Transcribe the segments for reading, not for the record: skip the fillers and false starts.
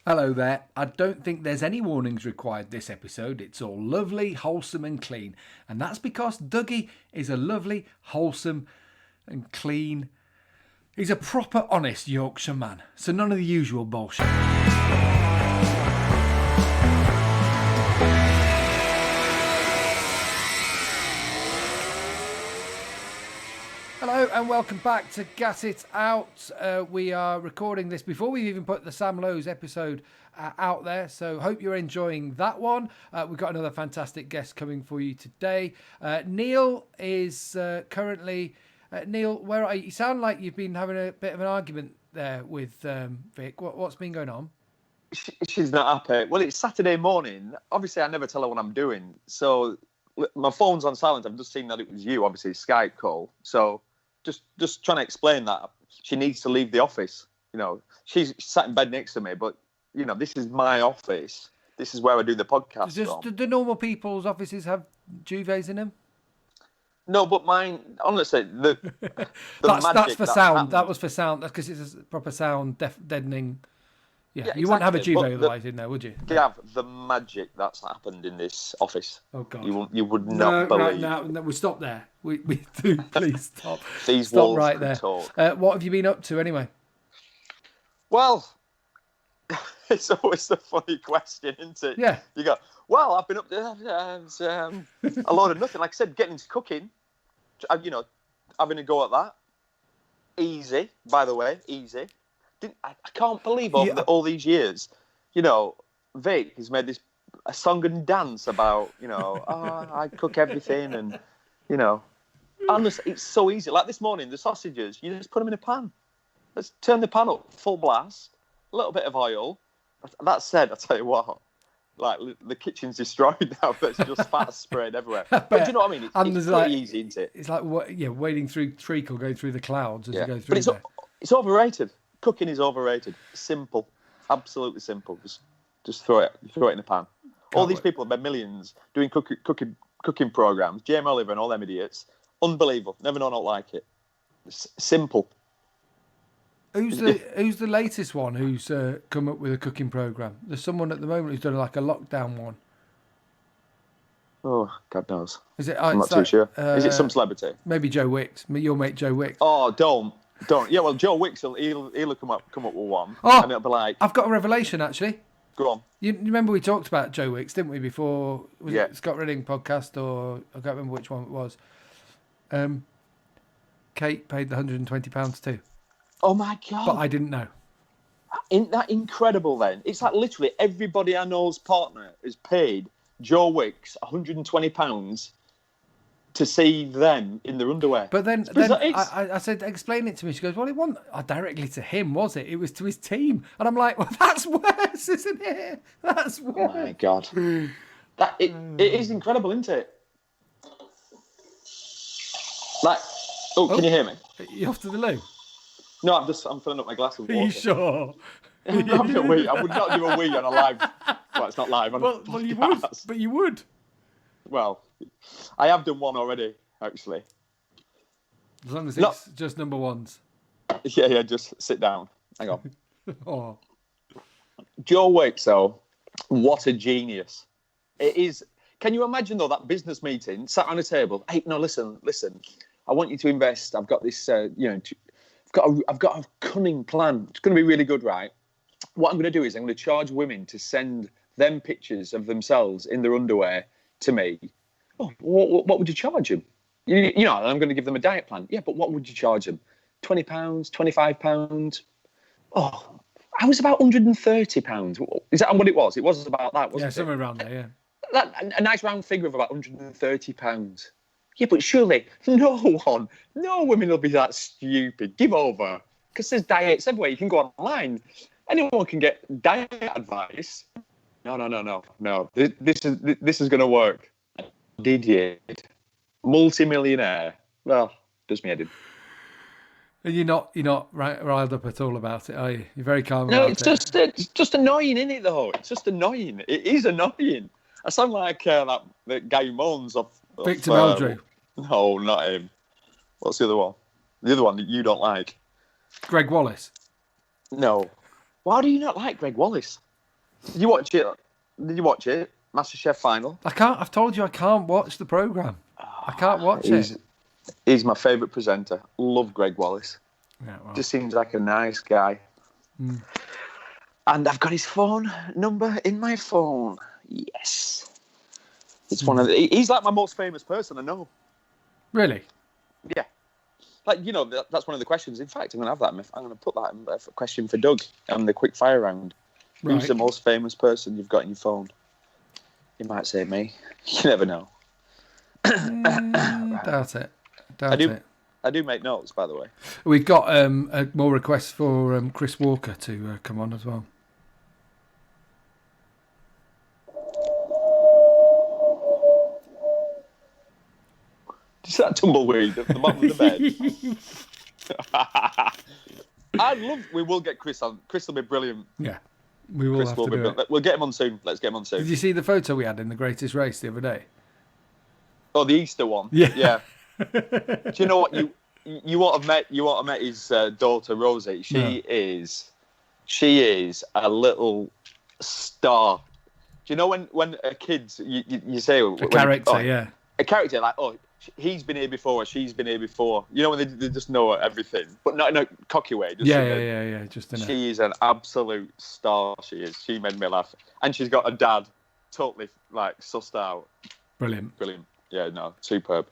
Hello there. I don't think there's any warnings required this episode. It's all lovely, wholesome and clean. And that's because Dougie is a lovely, wholesome and clean. He's a proper, honest Yorkshire man. So none of the usual bullshit. Hello and welcome back to Gat It Out. We are recording this before we've even put the Sam Lowe's episode out there, so hope you're enjoying that one. We've got another fantastic guest coming for you today. Neil is currently... Neil, where are you? You sound like you've been having a bit of an argument there with Vic. What's been going on? She's not happy. Well, it's Saturday morning. Obviously, I never tell her what I'm doing, so my phone's on silent. I've just seen that it was you, obviously, Skype call. So just trying to explain that she needs to leave the office. You know, she's sat in bed next to me, but you know, this is my office. This is where I do the podcast. Do normal people's offices have duvets in them? No, but mine, honestly, the that's for sound. Happened. That was for sound. That's because it's a proper sound deadening. Yeah, you wouldn't have a duvet otherwise in there, would you? Gav, the magic that's happened in this office. Oh God! You would not believe. No, we'll stop there. We do. Please stop. These stop walls right there. Talk. What have you been up to anyway? Well, it's always a funny question, isn't it? Yeah. You go, well, I've been up to a lot of nothing. Like I said, getting into cooking. You know, having a go at that. Easy, by the way, easy. I can't believe all these years, you know, Vic has made a song and dance about, you know, I cook everything and, you know, honestly, it's so easy. Like this morning, the sausages, you just put them in a pan. Let's turn the pan up, full blast, a little bit of oil. That said, I tell you what, like the kitchen's destroyed now. There's just fat sprayed everywhere. But do you know what I mean? It's pretty easy, isn't it? It's like wading through treacle, going through the clouds as you go through. But it's overrated. Cooking is overrated. Simple, absolutely simple. Just throw it in a pan. All these people have made millions doing cooking programs. Jamie Oliver and all them idiots. Unbelievable. Never known not like it. It's simple. Who's the latest one who's come up with a cooking program? There's someone at the moment who's done like a lockdown one. Oh, God knows. Is it? I'm not too sure. Is it some celebrity? Maybe Joe Wicks. Your mate Joe Wicks. Oh, don't. Yeah, well, Joe Wicks he'll come up with one. Oh, and it'll be like, I've got a revelation actually. Go on. You remember we talked about Joe Wicks, didn't we? Before it Scott Redding podcast, or I can't remember which one it was. Kate paid the £120 too. Oh my God! But I didn't know. Isn't that incredible? Then it's like literally everybody I know's partner has paid Joe Wicks £120 to see them in their underwear. But then I said, explain it to me. She goes, well, it wasn't directly to him, was it? It was to his team. And I'm like, well, that's worse, isn't it? That's worse. Oh, my God. It is incredible, isn't it? Like, can you hear me? You off to the loo? No, I'm filling up my glass of water. Are you sure? I'm having a wee. I would not do a wee on a live... Well, it's not live. Well, you would. But you would. Well, I have done one already, actually. As long as it's just number ones. Yeah, just sit down. Hang on. Oh. Joe Wicks, though, what a genius. It is. Can you imagine, though, that business meeting, sat on a table, hey, no, listen, I want you to invest. I've got this, I've got a cunning plan. It's going to be really good, right? What I'm going to do is I'm going to charge women to send them pictures of themselves in their underwear to me. Oh, what would you charge them? You know, I'm going to give them a diet plan. Yeah, but what would you charge them? £20, £25? Oh, I was about £130. Is that what it was? It was about that, wasn't it? Yeah, somewhere around there, yeah. A nice round figure of about £130. Yeah, but surely no women will be that stupid. Give over. Because there's diets everywhere. You can go online. Anyone can get diet advice. No. This is going to work. Did it? Multi-millionaire. Well, does me head in. And you're not riled up at all about it, are you? You're very calm no, about it. It's just annoying, isn't it, though? It's just annoying. It is annoying. I sound like that guy who moans off... Victor Meldrew. No, not him. What's the other one? The other one that you don't like. Greg Wallace. No. Why do you not like Greg Wallace? Did you watch it? Did you watch it? MasterChef final. I can't. I've told you I can't watch the program. I can't watch it. He's my favourite presenter. Love Greg Wallace. Yeah, well. Just seems like a nice guy. Mm. And I've got his phone number in my phone. Yes. It's one of the... He's like my most famous person I know. Really? Yeah. Like, you know, that's one of the questions. In fact, I'm going to have that. I'm going to put that in a question for Doug on the quick fire round. Right. Who's the most famous person you've got in your phone? You might say me. You never know. Doubt it. Doubt it. I do make notes, by the way. We've got more requests for Chris Walker to come on as well. Is that tumbleweed at the bottom of the bed? We will get Chris on. Chris will be brilliant. Yeah, we will have to do it. We'll get him on soon. Let's get him on soon. Did you see the photo we had in the Greatest Race the other day? Oh, the Easter one. Yeah. Do you know what you won't have met his daughter Rosie. She is a little star. Do you know when a kid's you say a character, a character like he's been here before or she's been here before. You know when they just know everything, but not in a cocky way. Just she is an absolute star. She is. She made me laugh, and she's got a dad totally like sussed out. Brilliant. Yeah, no, superb.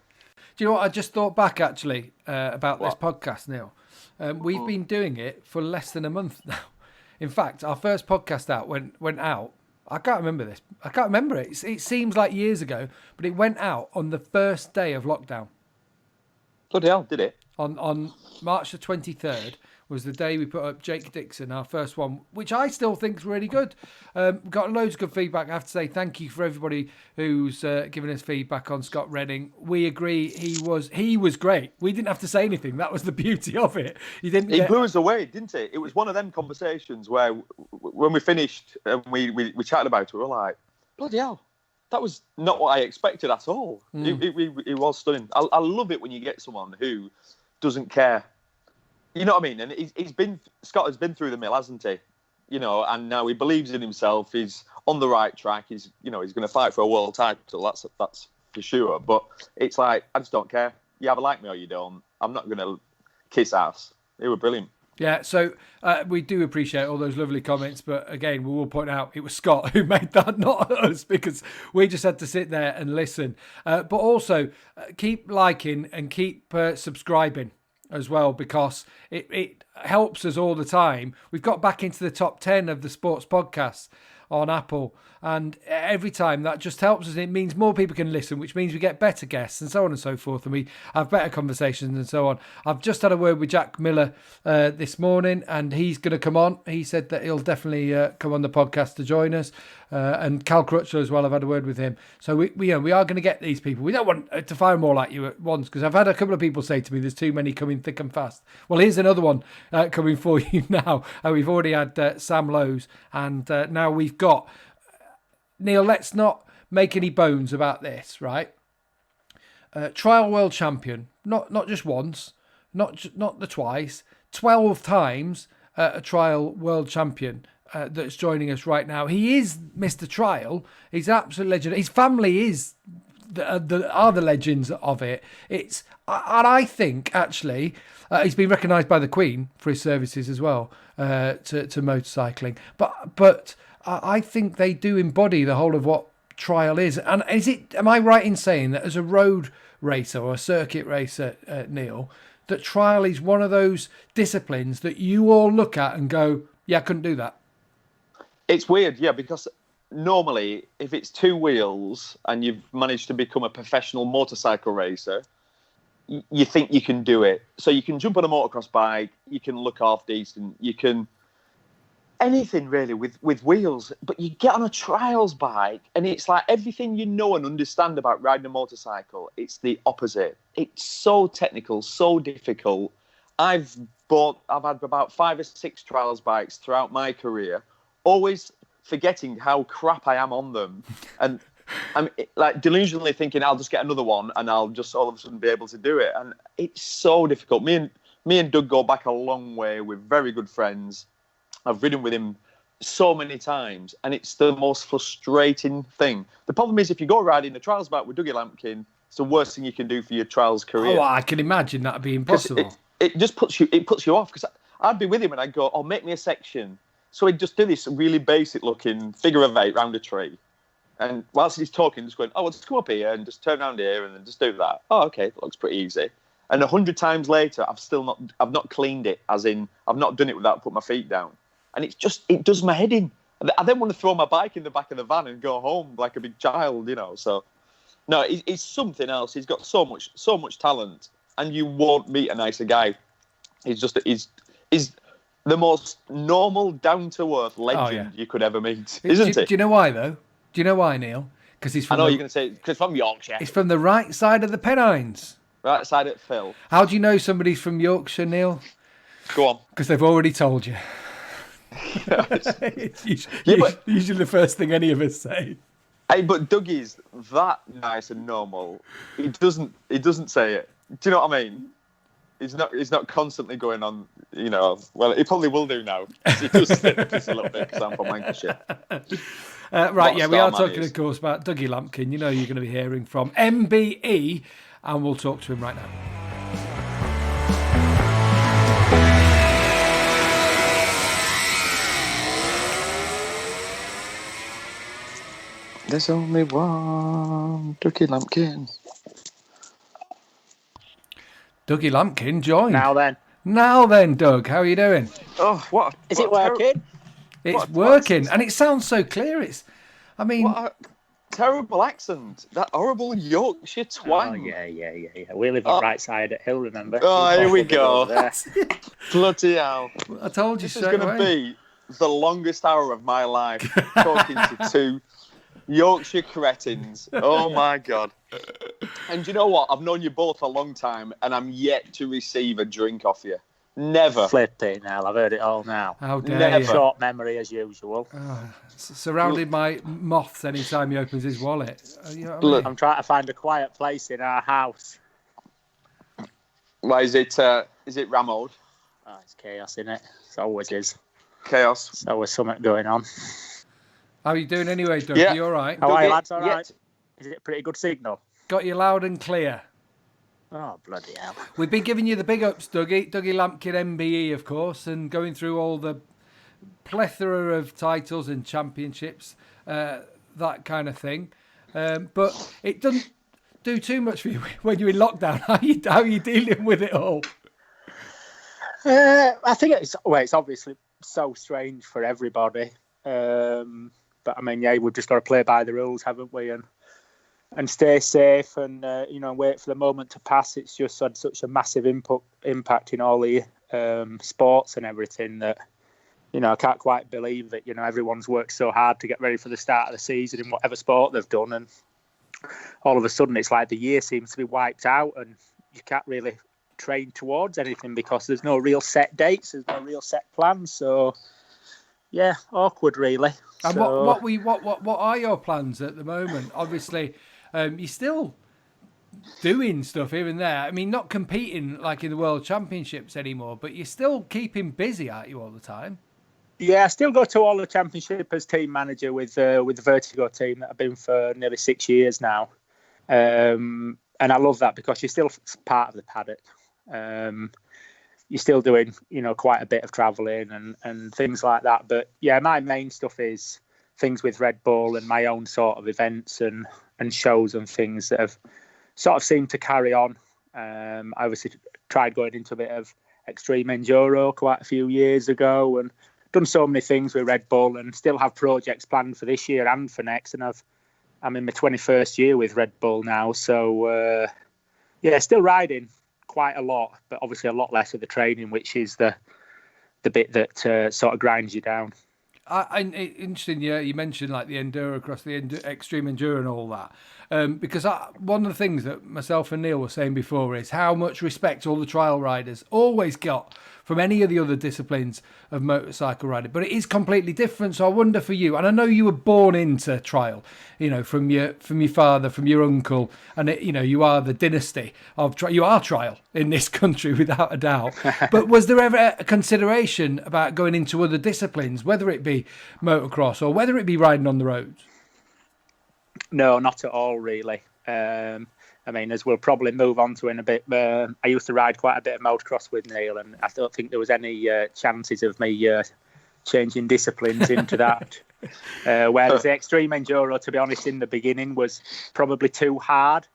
Do you know what I just thought back actually about this podcast, Neil? We've been doing it for less than a month now. In fact, our first podcast went out. I can't remember this. I can't remember it. It seems like years ago, but it went out on the first day of lockdown. Bloody hell, did it? On March the 23rd was the day we put up Jake Dixon, our first one, which I still think is really good. Got loads of good feedback. I have to say thank you for everybody who's given us feedback on Scott Redding. We agree he was great. We didn't have to say anything. That was the beauty of it. He blew us away, didn't he? It was one of them conversations where when we finished and we chatted about it, we were like, bloody hell, that was not what I expected at all. It was stunning. I love it when you get someone who doesn't care. You know what I mean? And Scott has been through the mill, hasn't he? You know, and now he believes in himself. He's on the right track. He's going to fight for a world title. That's for sure. But it's like, I just don't care. You either like me or you don't. I'm not going to kiss ass. They were brilliant. Yeah, so we do appreciate all those lovely comments, but again, we will point out it was Scott who made that, not us, because we just had to sit there and listen. But also, keep liking and keep subscribing as well, because it helps us all the time. We've got back into the top 10 of the sports podcasts on Apple, and every time that just helps us. It means more people can listen, which means we get better guests and so on and so forth, and we have better conversations and so on. I've just had a word with Jack Miller this morning, and he's going to come on. He said that he'll definitely come on the podcast to join us, and Cal Crutchlow as well. I've had a word with him, so we are going to get these people. We don't want to fire them all at you at once, because I've had a couple of people say to me there's too many coming thick and fast. Well, here's another one coming for you now. We've already had Sam Lowes, and now we've got Neil. Let's not make any bones about this, right? Trial world champion, not just once, not the twice, 12 times a trial world champion that's joining us right now. He is Mr. Trial. He's an absolute legend. His family is are the legends of it. And I think actually he's been recognised by the Queen for his services as well to motorcycling. But I think they do embody the whole of what trial is. And am I right in saying that as a road racer or a circuit racer, Neil, that trial is one of those disciplines that you all look at and go, yeah, I couldn't do that? It's weird, yeah, because normally if it's two wheels and you've managed to become a professional motorcycle racer, you think you can do it. So you can jump on a motocross bike, you can look half decent, you can anything really with wheels, but you get on a trials bike and it's like everything you know and understand about riding a motorcycle, it's the opposite. It's so technical, so difficult. I've had about 5 or 6 trials bikes throughout my career, always forgetting how crap I am on them, and I'm like delusionally thinking I'll just get another one and I'll just all of a sudden be able to do it. And it's so difficult. Me and Doug go back a long way. We're very good friends. I've ridden with him so many times, and it's the most frustrating thing. The problem is, if you go riding a trials bike with Dougie Lampkin, it's the worst thing you can do for your trials career. Oh, I can imagine that'd be impossible. It just puts you off, because I'd be with him and I'd go, "Oh, make me a section." So he'd just do this really basic looking figure of 8 round a tree, and whilst he's talking, just going, "Oh, well, just come up here and just turn around here and then just do that." Oh, okay, that looks pretty easy. And 100 times later, I've not cleaned it, as in I've not done it without putting my feet down, and it does my head in. I then want to throw my bike in the back of the van and go home like a big child, So, no, he's something else. He's got so much talent, and you won't meet a nicer guy. He's the most normal, down-to-earth legend you could ever meet, isn't it? Do you know why, though? Do you know why, Neil? Because he's from you're going to say, because from Yorkshire. He's from the right side of the Pennines. Right side at Phil. How do you know somebody's from Yorkshire, Neil? Go on. Because they've already told you. It's usually the first thing any of us say. Hey, but Dougie's that nice and normal. He doesn't say it. Do you know what I mean? He's not constantly going on, Well, he probably will do now. He does slip just a little bit because I'm from Lancashire. Right, yeah, we are talking, of course, about Dougie Lampkin. You're going to be hearing from MBE, and we'll talk to him right now. There's only one Dougie Lampkin. Dougie Lampkin joined. Now then, Doug, how are you doing? Oh, what? Is it working? It's working, and it sounds so clear. What a terrible accent. That horrible Yorkshire twang. Oh, yeah. We live on right side at Hill, remember? Oh, here we go. Bloody hell. I told you this is going to be the longest hour of my life, talking to two Yorkshire cretins. Oh, my God. And you know what? I've known you both a long time, and I'm yet to receive a drink off you. Never. Flipping hell, I've heard it all now. How dare you. Short memory as usual. Surrounded by moths anytime he opens his wallet. You know what I mean? I'm trying to find a quiet place in our house. Why is it rammed? Oh, it's chaos, isn't it? It always is. Chaos. There's always something going on. How are you doing anyway, Doug? Yeah. Are you all right? How are you, lads? All right? Is it a pretty good signal? Got you loud and clear. Oh, bloody hell. We've been giving you the big ups, Dougie Lampkin MBE, of course, and going through all the plethora of titles and championships, that kind of thing. But it doesn't do too much for you when you're in lockdown. How are you dealing with it all? I think it's obviously so strange for everybody. But I mean, we've just got to play by the rules, haven't we? And stay safe and wait for the moment to pass. It's just had such a massive impact in all the sports and everything that I can't quite believe that everyone's worked so hard to get ready for the start of the season in whatever sport they've done, and all of a sudden it's like the year seems to be wiped out and you can't really train towards anything because there's no real set dates, there's no real set plans. So yeah, awkward really. And so, what are your plans at the moment? Obviously, you're still doing stuff here and there. I mean, not competing like in the World Championships anymore, but you're still keeping busy, aren't you, all the time? Yeah, I still go to all the championship as team manager with the Vertigo team that I've been for nearly 6 years now. And I love that because you're still part of the paddock. You're still doing, quite a bit of travelling and things like that. But yeah, my main stuff is things with Red Bull and my own sort of events and shows and things that have sort of seemed to carry on. I obviously tried going into a bit of extreme enduro quite a few years ago and done so many things with Red Bull and still have projects planned for this year and for next. And I'm in my 21st year with Red Bull now. So, still riding quite a lot, but obviously a lot less of the training, which is the bit that sort of grinds you down. Interesting, yeah. You mentioned like the enduro across the extreme enduro and all that, because one of the things that myself and Neil were saying before is how much respect all the trial riders always got from any of the other disciplines of motorcycle riding, but it is completely different. So I wonder for you, and I know you were born into trial, from your father, from your uncle, and you are the dynasty of you are trial in this country without a doubt. But was there ever a consideration about going into other disciplines, whether it be be motocross or whether it be riding on the roads? No, not at all, really. I mean, as we'll probably move on to in a bit, I used to ride quite a bit of motocross with Neil, and I don't think there was any chances of me changing disciplines into that. Whereas the extreme enduro, to be honest, in the beginning was probably too hard,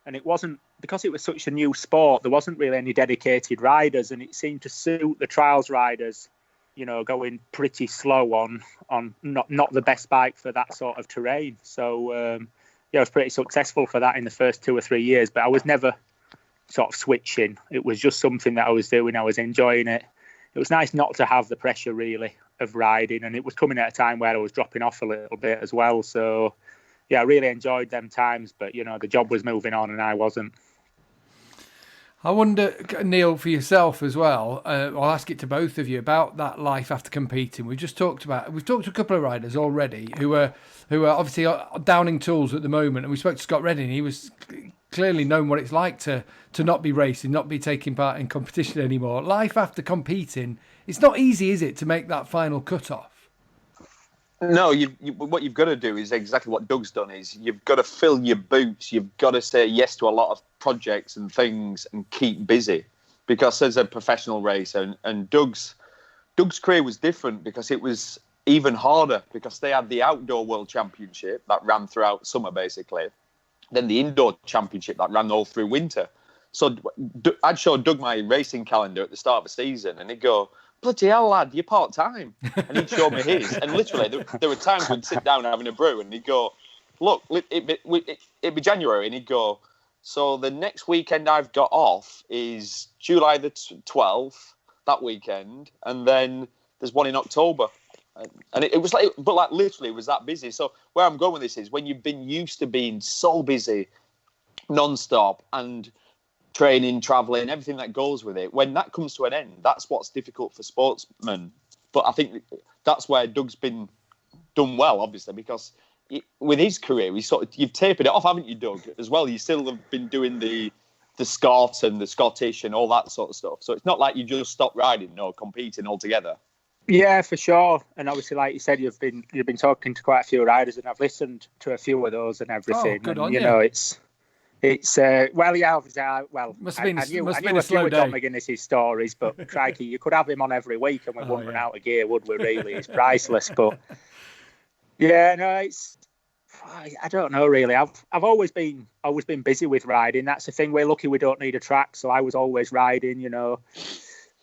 and it wasn't, because it was such a new sport, there wasn't really any dedicated riders, and it seemed to suit the trials riders, you know, going pretty slow on not the best bike for that sort of terrain. So I was pretty successful for that in the first 2 or 3 years, but I was never sort of switching. It was just something that I was doing. I was enjoying it. It was nice not to have the pressure, really, of riding, and it was coming at a time where I was dropping off a little bit as well. So, yeah, I really enjoyed them times, but, you know, the job was moving on and I wasn't. I wonder, Neil, for yourself as well, I'll ask it to both of you about that life after competing. We've talked to a couple of riders already who are obviously downing tools at the moment, and we spoke to Scott Redding. He was clearly known what it's like to not be racing, not be taking part in competition anymore. Life after competing, it's not easy, is it, to make that final cut-off? No, what you've got to do is exactly what Doug's done. Is you've got to fill your boots. You've got to say yes to a lot of projects and things and keep busy, because as a professional racer, and Doug's career was different because it was even harder, because they had the outdoor world championship that ran throughout summer basically, then the indoor championship that ran all through winter. So I'd show Doug my racing calendar at the start of the season, and he'd go, "Bloody hell, lad, you're part-time." And he'd show me his. And literally, there were times we'd sit down having a brew, and he'd go, "Look, it'd be January," and he'd go, "So the next weekend I've got off is July the 12th, that weekend, and then there's one in October." And it was like, but like literally it was that busy. So where I'm going with this is, when you've been used to being so busy, non-stop, and training, traveling, everything that goes with it, when that comes to an end, that's what's difficult for sportsmen. But I think that's where Doug's been done well, obviously, because with his career, you've tapered it off, haven't you, Doug? As well, you still have been doing the Scot and the Scottish and all that sort of stuff. So it's not like you just stopped riding or competing altogether. Yeah, for sure. And obviously, like you said, you've been talking to quite a few riders, and I've listened to a few of those and everything. Oh, good and on you you. know, it's well, yeah, obviously, I knew a few of John McGuinness's stories, but crikey, you could have him on every week and we wouldn't run out of gear, would we? Really, it's priceless. But yeah, no, I don't know really. I've always been busy with riding. That's the thing. We're lucky we don't need a track, so I was always riding. You know,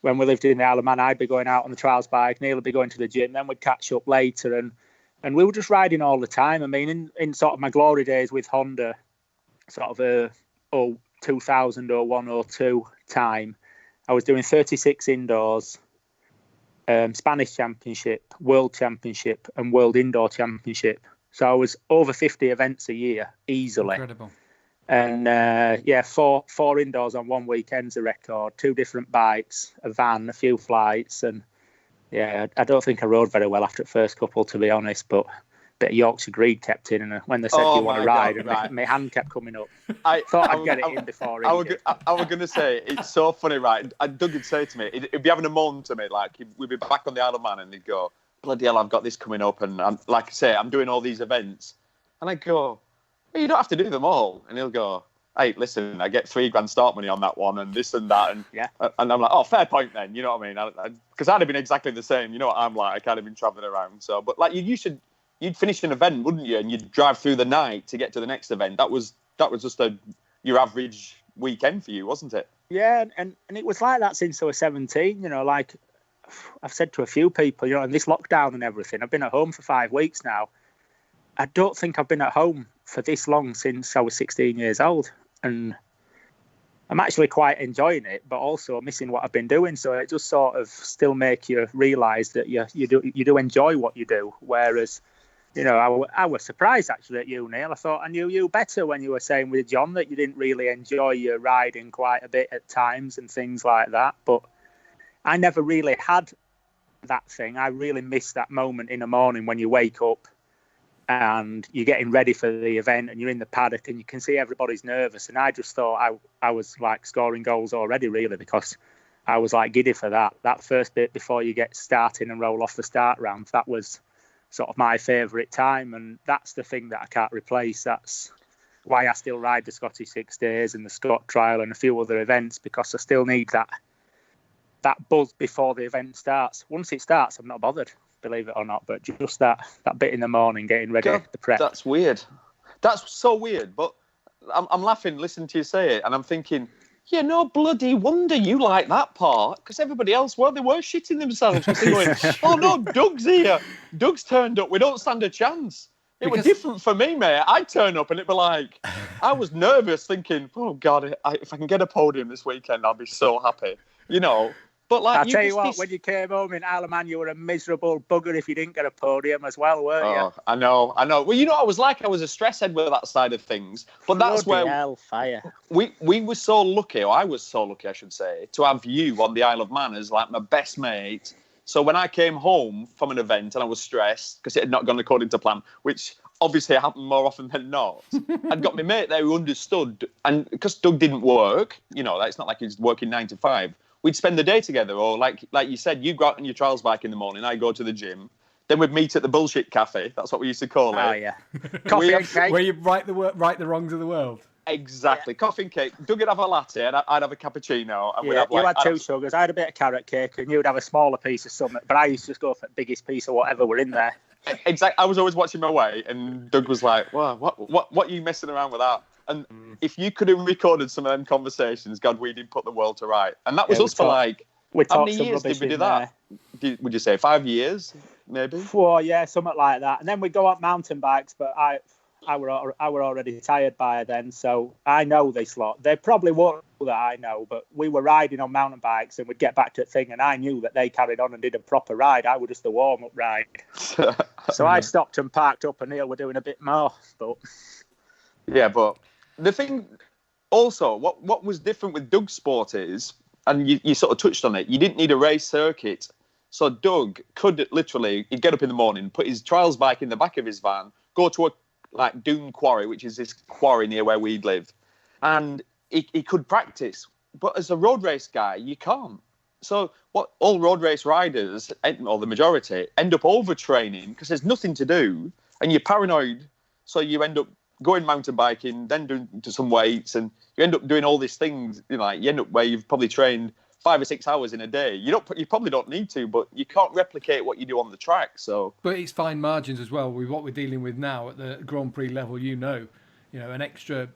when we lived in the Isle of Man, I'd be going out on the trials bike. Neil would be going to the gym. Then we'd catch up later, and we were just riding all the time. I mean, in sort of my glory days with Honda, sort of 2000 or 102 time, I was doing 36 indoors, Spanish Championship, World Championship, and World Indoor Championship. So I was over 50 events a year, easily. Incredible. And four indoors on one weekend's a record, 2 different bikes, a van, a few flights. And yeah, I don't think I rode very well after the first couple, to be honest, but bit of Yorkshire greed kept in, and when they said, "Do you want to ride?" and right. my hand kept coming up. I thought I'd get it in before. I was going to say, it's so funny, right? Doug would say to me, he'd be having a moan to me, like we'd be back on the Isle of Man, and he'd go, "Bloody hell, I've got this coming up, and like I say, I'm doing all these events," and I go, "Well, you don't have to do them all," and he'll go, "Hey, listen, I get $3,000 start money on that one, and this and that," and yeah, and I'm like, "Oh, fair point then," you know what I mean? Because I'd have been exactly the same, you know what I'm like, I'd have been travelling around. So, but like you'd finish an event, wouldn't you? And you'd drive through the night to get to the next event. That was just your average weekend for you, wasn't it? Yeah, and it was like that since I was 17. You know, like I've said to a few people, you know, in this lockdown and everything, I've been at home for 5 weeks now. I don't think I've been at home for this long since I was 16 years old. And I'm actually quite enjoying it, but also missing what I've been doing. So it just sort of still make you realise that you do enjoy what you do. Whereas, you know, I was surprised actually at you, Neil. I thought I knew you better when you were saying with John that you didn't really enjoy your riding quite a bit at times and things like that. But I never really had that thing. I really missed that moment in the morning when you wake up and you're getting ready for the event and you're in the paddock and you can see everybody's nervous. And I just thought I was like scoring goals already, really, because I was like giddy for that first bit before you get starting and roll off the start ramp. That was sort of my favourite time, and that's the thing that I can't replace. That's why I still ride the Scottish 6 days and the Scot Trial and a few other events, because I still need that buzz before the event starts. Once it starts, I'm not bothered, believe it or not, but just that bit in the morning, getting ready, the prep. That's weird. That's so weird, but I'm laughing listening to you say it, and I'm thinking, yeah, no bloody wonder you like that part, because everybody else, well, they were shitting themselves. Because they're going, oh no, Doug's here. Doug's turned up. We don't stand a chance. It was different for me, mate. I'd turn up and it'd be like, I was nervous thinking, oh God, if I can get a podium this weekend, I'll be so happy. You know, but like, I'll tell you what, when you came home in Isle of Man, you were a miserable bugger if you didn't get a podium as well, weren't you? Oh, I know. Well, you know, I was a stress head with that side of things. But that's Bloody where hellfire. we were so lucky, or I was so lucky, I should say, to have you on the Isle of Man as like my best mate. So when I came home from an event and I was stressed because it had not gone according to plan, which obviously happened more often than not, I'd got my mate there who understood. And because Doug didn't work, you know, it's not like he's working 9 to 5. We'd spend the day together, or like you said, you go out on your trials bike in the morning, I go to the gym. Then we'd meet at the bullshit cafe. That's what we used to call it. Oh, yeah. Coffee and cake. Where you right the wrongs of the world. Exactly. Yeah. Coffee and cake. Doug would have a latte, and I'd have a cappuccino. And yeah, we'd have, you had 2 sugars. I had a bit of carrot cake, and you'd have a smaller piece of something. But I used to just go for the biggest piece of whatever were in there. Exactly. I was always watching my weight, and Doug was like, "Wow, what are you messing around with that?" And if you could have recorded some of them conversations, God, we did put the world to right. And that was us for like, how many years did we do that? Would you say 5 years, maybe? 4, yeah, something like that. And then we'd go on mountain bikes, but I were already tired by then, so I know this lot. They probably won't know that I know, but we were riding on mountain bikes and we'd get back to the thing, and I knew that they carried on and did a proper ride. I was just a warm-up ride. So I stopped and parked up, and Neil were doing a bit more. But yeah, but the thing also, what was different with Doug's sport is, and you sort of touched on it, you didn't need a race circuit. So Doug could literally, he'd get up in the morning, put his trials bike in the back of his van, go to a like Doon Quarry, which is this quarry near where we live, and he could practice. But as a road race guy, you can't. So what all road race riders, or the majority, end up overtraining because there's nothing to do, and you're paranoid. So you end up going mountain biking, then doing some weights, and you end up doing all these things. You know, like you end up where you've probably trained 5 or 6 hours in a day. You probably don't need to, but you can't replicate what you do on the track. So, but it's fine margins as well with what we're dealing with now at the Grand Prix level. You know, an extra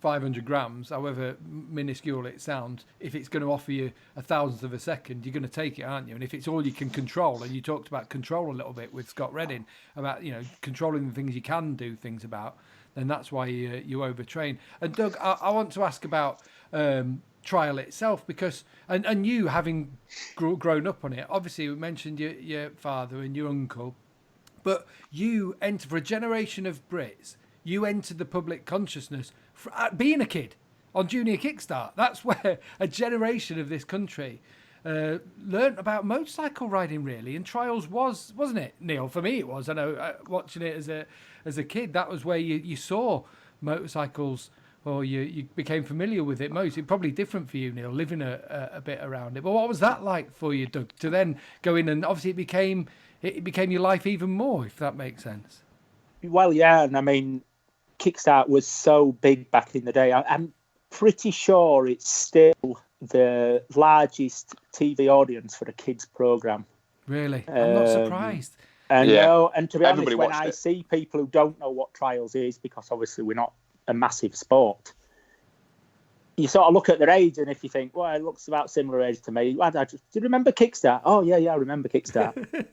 500 grams, however minuscule it sounds, if it's going to offer you 1,000th of a second, you're going to take it, aren't you? And if it's all you can control, and you talked about control a little bit with Scott Redding about controlling the things you can do things about, then that's why you overtrain. And Doug, I want to ask about trial itself, because and you having grown up on it, obviously we mentioned your father and your uncle, but you enter, for a generation of Brits, you entered the public consciousness being a kid on Junior Kickstart. That's where a generation of this country learnt about motorcycle riding, really, and trials wasn't it, Neil? For me it was. I know, watching it as a kid, that was where you saw motorcycles, or you became familiar with it most. It's probably different for you, Neil, living a bit around it. But what was that like for you, Doug, to then go in and obviously it became your life even more, if that makes sense? Well, yeah, and I mean, Kickstart was so big back in the day. I'm pretty sure it's still the largest TV audience for a kids program. Really? I'm not surprised. And no, and to be Everybody honest, when I see people who don't know what trials is, because obviously we're not a massive sport, you sort of look at their age, and if you think, well, it looks about similar age to me, do you remember Kickstart? Oh yeah, I remember Kickstart.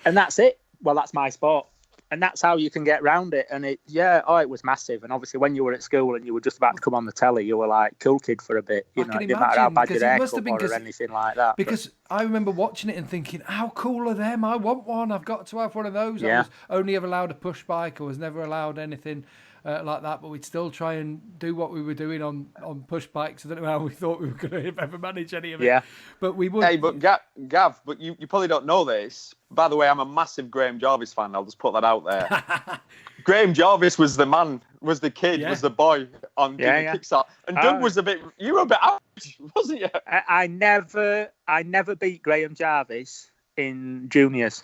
And that's it. Well, that's my sport. And that's how you can get round it. And it was massive. And obviously, when you were at school and you were just about to come on the telly, you were like cool kid for a bit. It didn't matter how bad your haircut was or anything like that. Because I remember watching it and thinking, how cool are them? I want one. I've got to have one of those. Yeah. I was only ever allowed a push bike. I was never allowed anything like that. But we'd still try and do what we were doing on push bikes. I don't know how we thought we were going to ever manage any of it. Yeah. But we would. Hey, but Gav, but you probably don't know this. By the way, I'm a massive Graham Jarvis fan. I'll just put that out there. Graham Jarvis was the man, was the kid, was the boy on Kickstart. And Doug was you were a bit average, wasn't you? I never beat Graham Jarvis in juniors.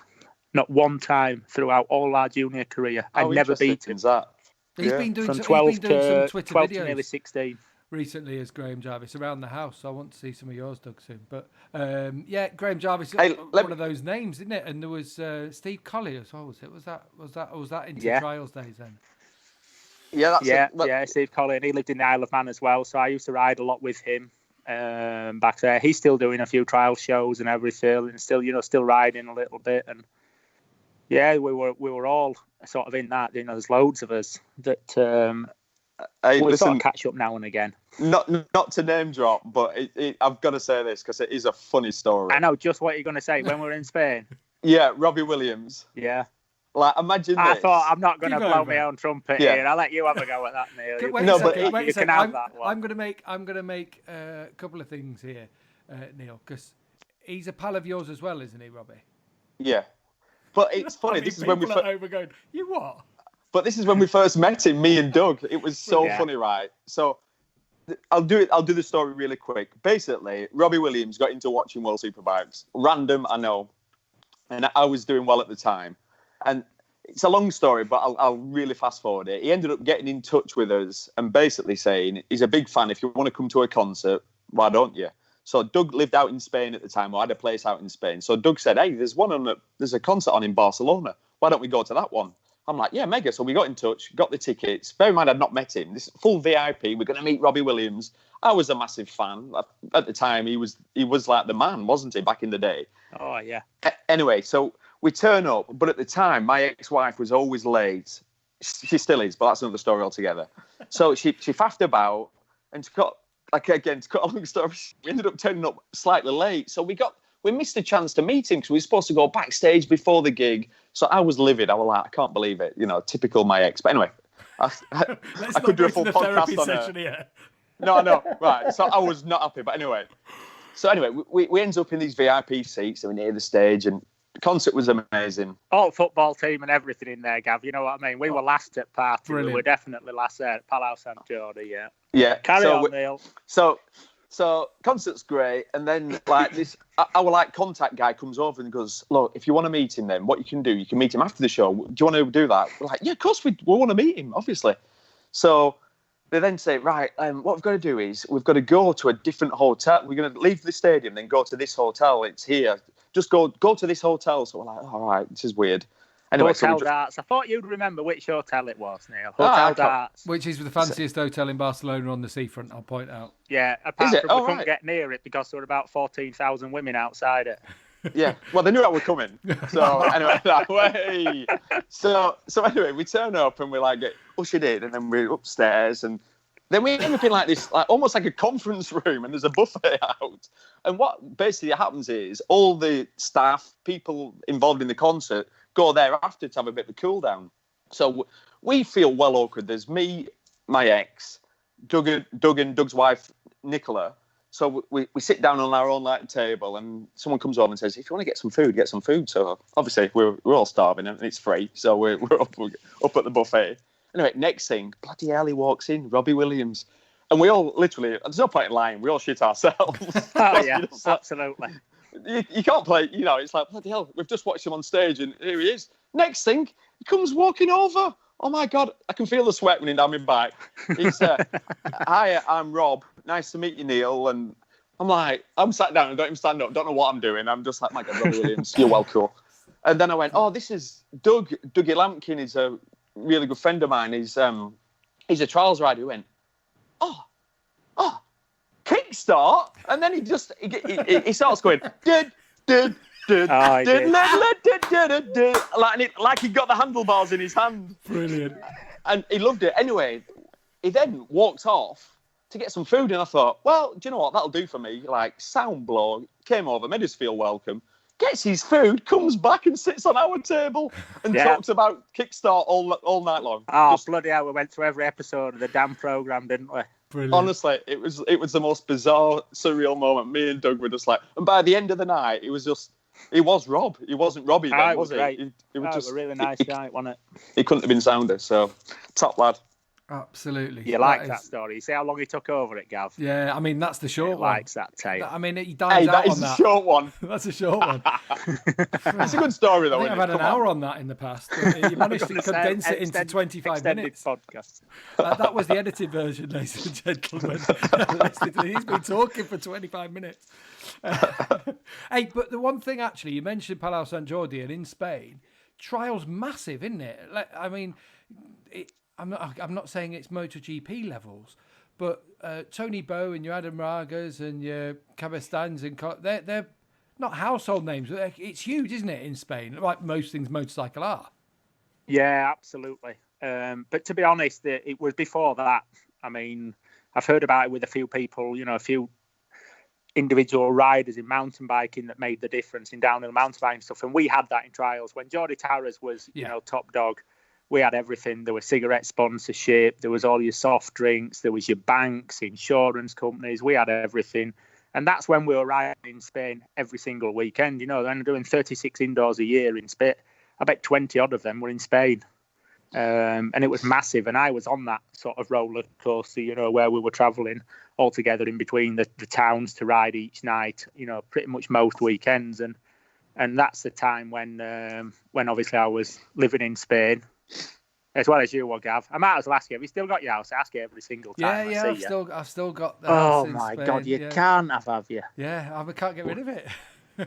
Not one time throughout all our junior career. I never beat him. That? He's been doing From some 12 Twitter to videos nearly 16. recently as Graham Jarvis around the house. So I want to see some of yours, Doug, soon. But Graham Jarvis, one of those names, isn't it? And there was Steve Collier as well. Was it? Was that into trials days then? Yeah, Steve Collier. He lived in the Isle of Man as well, so I used to ride a lot with him back there. He's still doing a few trial shows and everything, and still riding a little bit. And yeah, we were all sort of in that. There's loads of us that we sort of catch up now and again. Not to name drop, but I've got to say this because it is a funny story. I know just what you're going to say. When we're in Spain. Yeah, Robbie Williams. Yeah. Like, imagine this. I thought, I'm not going to blow my own trumpet here. I'll let you have a go at that, Neil. Wait a second. Have that one. I'm going to make a couple of things here, Neil, because he's a pal of yours as well, isn't he, Robbie? Yeah. But it's funny. This is when we going. You what? But this is when we first met him, me and Doug. It was so funny, right? So I'll do the story really quick. Basically, Robbie Williams got into watching World Superbikes. Random, I know. And I was doing well at the time. And it's a long story, but I'll really fast forward it. He ended up getting in touch with us and basically saying he's a big fan. If you want to come to a concert, why don't you? So Doug lived out in Spain at the time, or had a place out in Spain. So Doug said, hey, there's a concert on in Barcelona. Why don't we go to that one? I'm like, yeah, mega. So we got in touch, got the tickets. Bear in mind, I'd not met him. This full VIP. We're going to meet Robbie Williams. I was a massive fan. At the time, he was like the man, wasn't he, back in the day? Oh, yeah. Anyway, so we turn up. But at the time, my ex-wife was always late. She still is, but that's another story altogether. So she faffed about, and to cut a long story, we ended up turning up slightly late. So we missed a chance to meet him because we were supposed to go backstage before the gig. So I was livid. I was like, I can't believe it. Typical my ex. But anyway, I could do a full podcast on it. No. Right. So I was not happy. But anyway. We ended up in these VIP seats. So we're near the stage, and the concert was amazing. All football team and everything in there, Gav. You know what I mean? We were last at party. Brilliant. We were definitely last there at Palau Sant Jordi, yeah. Yeah. Carry on, Neil. So concert's great, and then like this, our contact guy comes over and goes, "Look, if you want to meet him, then what you can do, you can meet him after the show. Do you want to do that?" We're like, "Yeah, of course we want to meet him, obviously." So they then say, "Right, what we've got to do is we've got to go to a different hotel. We're going to leave the stadium, then go to this hotel. It's here. Just go to this hotel." So we're like, "All right, this is weird." Anyway, Hotel Darts. I thought you'd remember which hotel it was, Neil. Hotel Darts. Which is the fanciest hotel in Barcelona on the seafront, I'll point out. Yeah, apart from we couldn't get near it because there were about 14,000 women outside it. Yeah, well, they knew I was coming. So anyway, that way. So anyway, we turn up and we get ushered in, and then we're upstairs, and then we end up in this, almost like a conference room, and there's a buffet out. And what basically happens is all the staff, people involved in the concert, go there after to have a bit of a cool down. So we feel well awkward. There's me, my ex, Doug and Doug's wife, Nicola. So we sit down on our own table, and someone comes over and says, "If you want to get some food, get some food." So obviously we're all starving and it's free, so we're up at the buffet. Anyway, next thing, bloody hell, he walks in, Robbie Williams, and we all literally, there's no point in lying, we all shit ourselves. Oh yeah, absolutely. You can't play, it's like, bloody hell, we've just watched him on stage and here he is. Next thing, he comes walking over. Oh my God, I can feel the sweat running down my back. He's, "Hi, I'm Rob. Nice to meet you, Neil." And I'm sat down and don't even stand up, don't know what I'm doing. I'm just like, "My God, Robbie Williams, you're welcome." And then I went, "Oh, this is Dougie Lampkin is a really good friend of mine. He's a trials rider." He went, oh, Kickstart. And then he starts going, like he got the handlebars in his hand. Brilliant. And he loved it. Anyway, he then walked off to get some food, and I thought, well, do you know what? That'll do for me. Sound blow, came over, made us feel welcome, gets his food, comes back and sits on our table and talks about Kickstart all night long. Oh, bloody hell, we went through every episode of the damn programme, didn't we? Brilliant. Honestly, it was the most bizarre, surreal moment. Me and Doug were just and by the end of the night, it was Rob. He wasn't Robbie then, was he? Great. It was just a really nice guy, wasn't it? He couldn't have been sounder, so top lad. Absolutely. You like that story? You see how long he took over it, Gav? Yeah, I mean, that's the short one. Likes that tale. I mean, he dives out that on is that. a short one. That's a short one. It's a good story, though. I think I've had an hour on that in the past. But you managed to condense it into 25 minutes. Podcast. That was the edited version, ladies and gentlemen. He's been talking for 25 minutes. Hey, but the one thing, actually, you mentioned Palau Sant Jordi, and in Spain, trial's massive, isn't it? I mean, I'm not saying it's MotoGP levels, but Tony Bow and your Adam Ragas and your Cabestans and they're not household names, but it's huge, isn't it, in Spain? Like most things motorcycle are. Yeah, absolutely. But to be honest, it was before that. I mean, I've heard about it with a few people, a few individual riders in mountain biking that made the difference in downhill mountain biking stuff. And we had that in trials. When Jordi Tarras was, top dog, we had everything. There was cigarette sponsorship. There was all your soft drinks. There was your banks, insurance companies. We had everything. And that's when we were riding in Spain every single weekend. Then doing 36 indoors a year in Spain. I bet 20 odd of them were in Spain. And it was massive. And I was on that sort of roller coaster, where we were traveling all together in between the towns to ride each night, pretty much most weekends. And that's the time when obviously I was living in Spain, as well as you were, Gav. I might as well ask you, have you still got your house? I ask you every single time. I've still got the house in my Spain. God, you can't have you? Yeah, I can't get rid of it.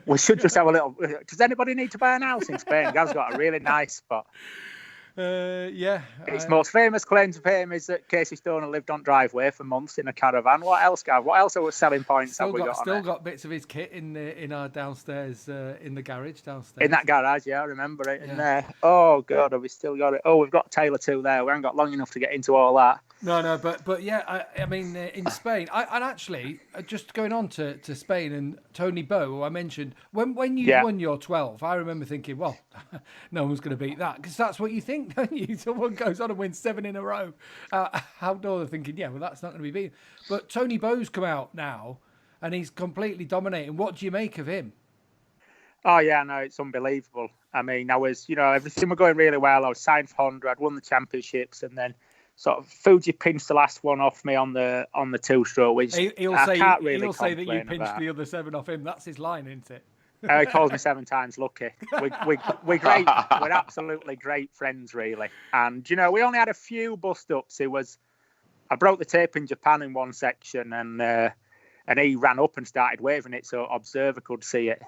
We should just have a little. Does anybody need to buy an house in Spain? Gav's got a really nice spot. His most famous claim to fame is that Casey Stoner lived on driveway for months in a caravan. What else, Gav? What else are selling points have we got? Still got bits of his kit in our downstairs in the garage downstairs. In that garage, yeah, I remember it in there. Oh God, have we still got it? Oh, we've got a tale or two there. We haven't got long enough to get into all that. No, but yeah, I mean, in Spain, and actually, just going on to Spain and Tony Bow, who I mentioned, when you won your 12, I remember thinking, well, no one's going to beat that, because that's what you think, don't you? Someone goes on and wins 7 in a row. Outdoors, thinking, yeah, well, that's not going to be beaten. But Tony Bow's come out now, and he's completely dominating. What do you make of him? Oh, yeah, no, it's unbelievable. I mean, I was, everything was going really well. I was signed for Honda. I'd won the championships, and then sort of Fuji pinched the last one off me on the 2-stroke, which he'll I say, can't really he'll say that you complain pinched about. the other 7 off him. That's his line, isn't it? He calls me 7 times lucky. We're great. We're absolutely great friends, really. And we only had a few bust ups. I broke the tape in Japan in one section, and he ran up and started waving it so observer could see it.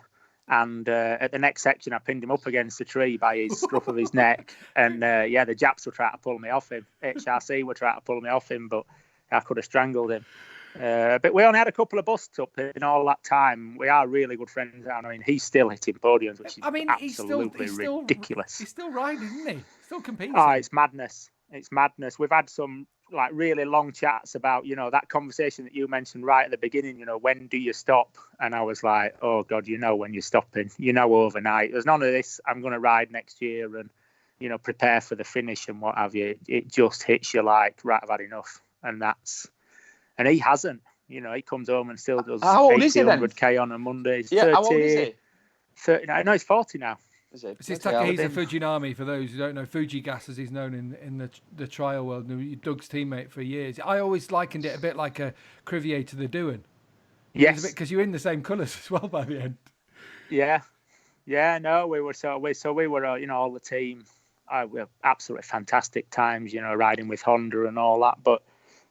And at the next section, I pinned him up against the tree by his scruff of his neck. And the Japs were trying to pull me off him. HRC were trying to pull me off him, but I could have strangled him. But we only had a couple of busts up in all that time. We are really good friends. I mean, he's still hitting podiums, which is absolutely ridiculous. He's still riding, isn't he? Still competing. Oh, it's madness. It's madness. We've had some really long chats about, that conversation that you mentioned right at the beginning, when do you stop? And I was like, oh God, when you're stopping, overnight. There's none of this, I'm going to ride next year and, prepare for the finish and what have you. It just hits you like, right, I've had enough. And he hasn't. He comes home and still does 100K on a Monday. He's 30, how old is he? 39. No, he's 40 now. This is Takehisa Fujinami, for those who don't know. Fuji Gas, as he's known in the trial world. Doug's teammate for years. I always likened it a bit like a Crivier to the Doohan. Yes. Because you're in the same colours as well by the end. Yeah. Yeah, no, we were all the team. We had absolutely fantastic times, riding with Honda and all that. But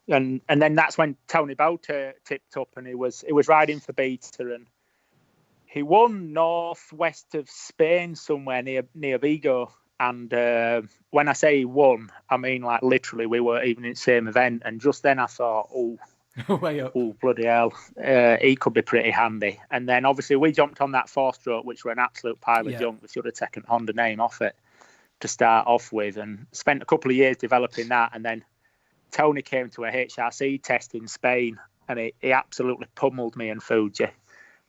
and then that's when Tony Bow tipped up, and he was riding for Beta, and he won northwest of Spain somewhere near Vigo. And when I say he won, I mean like literally we were even in the same event. And just then I thought, way up. Oh, bloody hell, he could be pretty handy. And then obviously we jumped on that 4-stroke, which were an absolute pile of junk. We should have taken Honda name off it to start off with, and spent a couple of years developing that. And then Tony came to a HRC test in Spain, and he absolutely pummeled me and Fuji.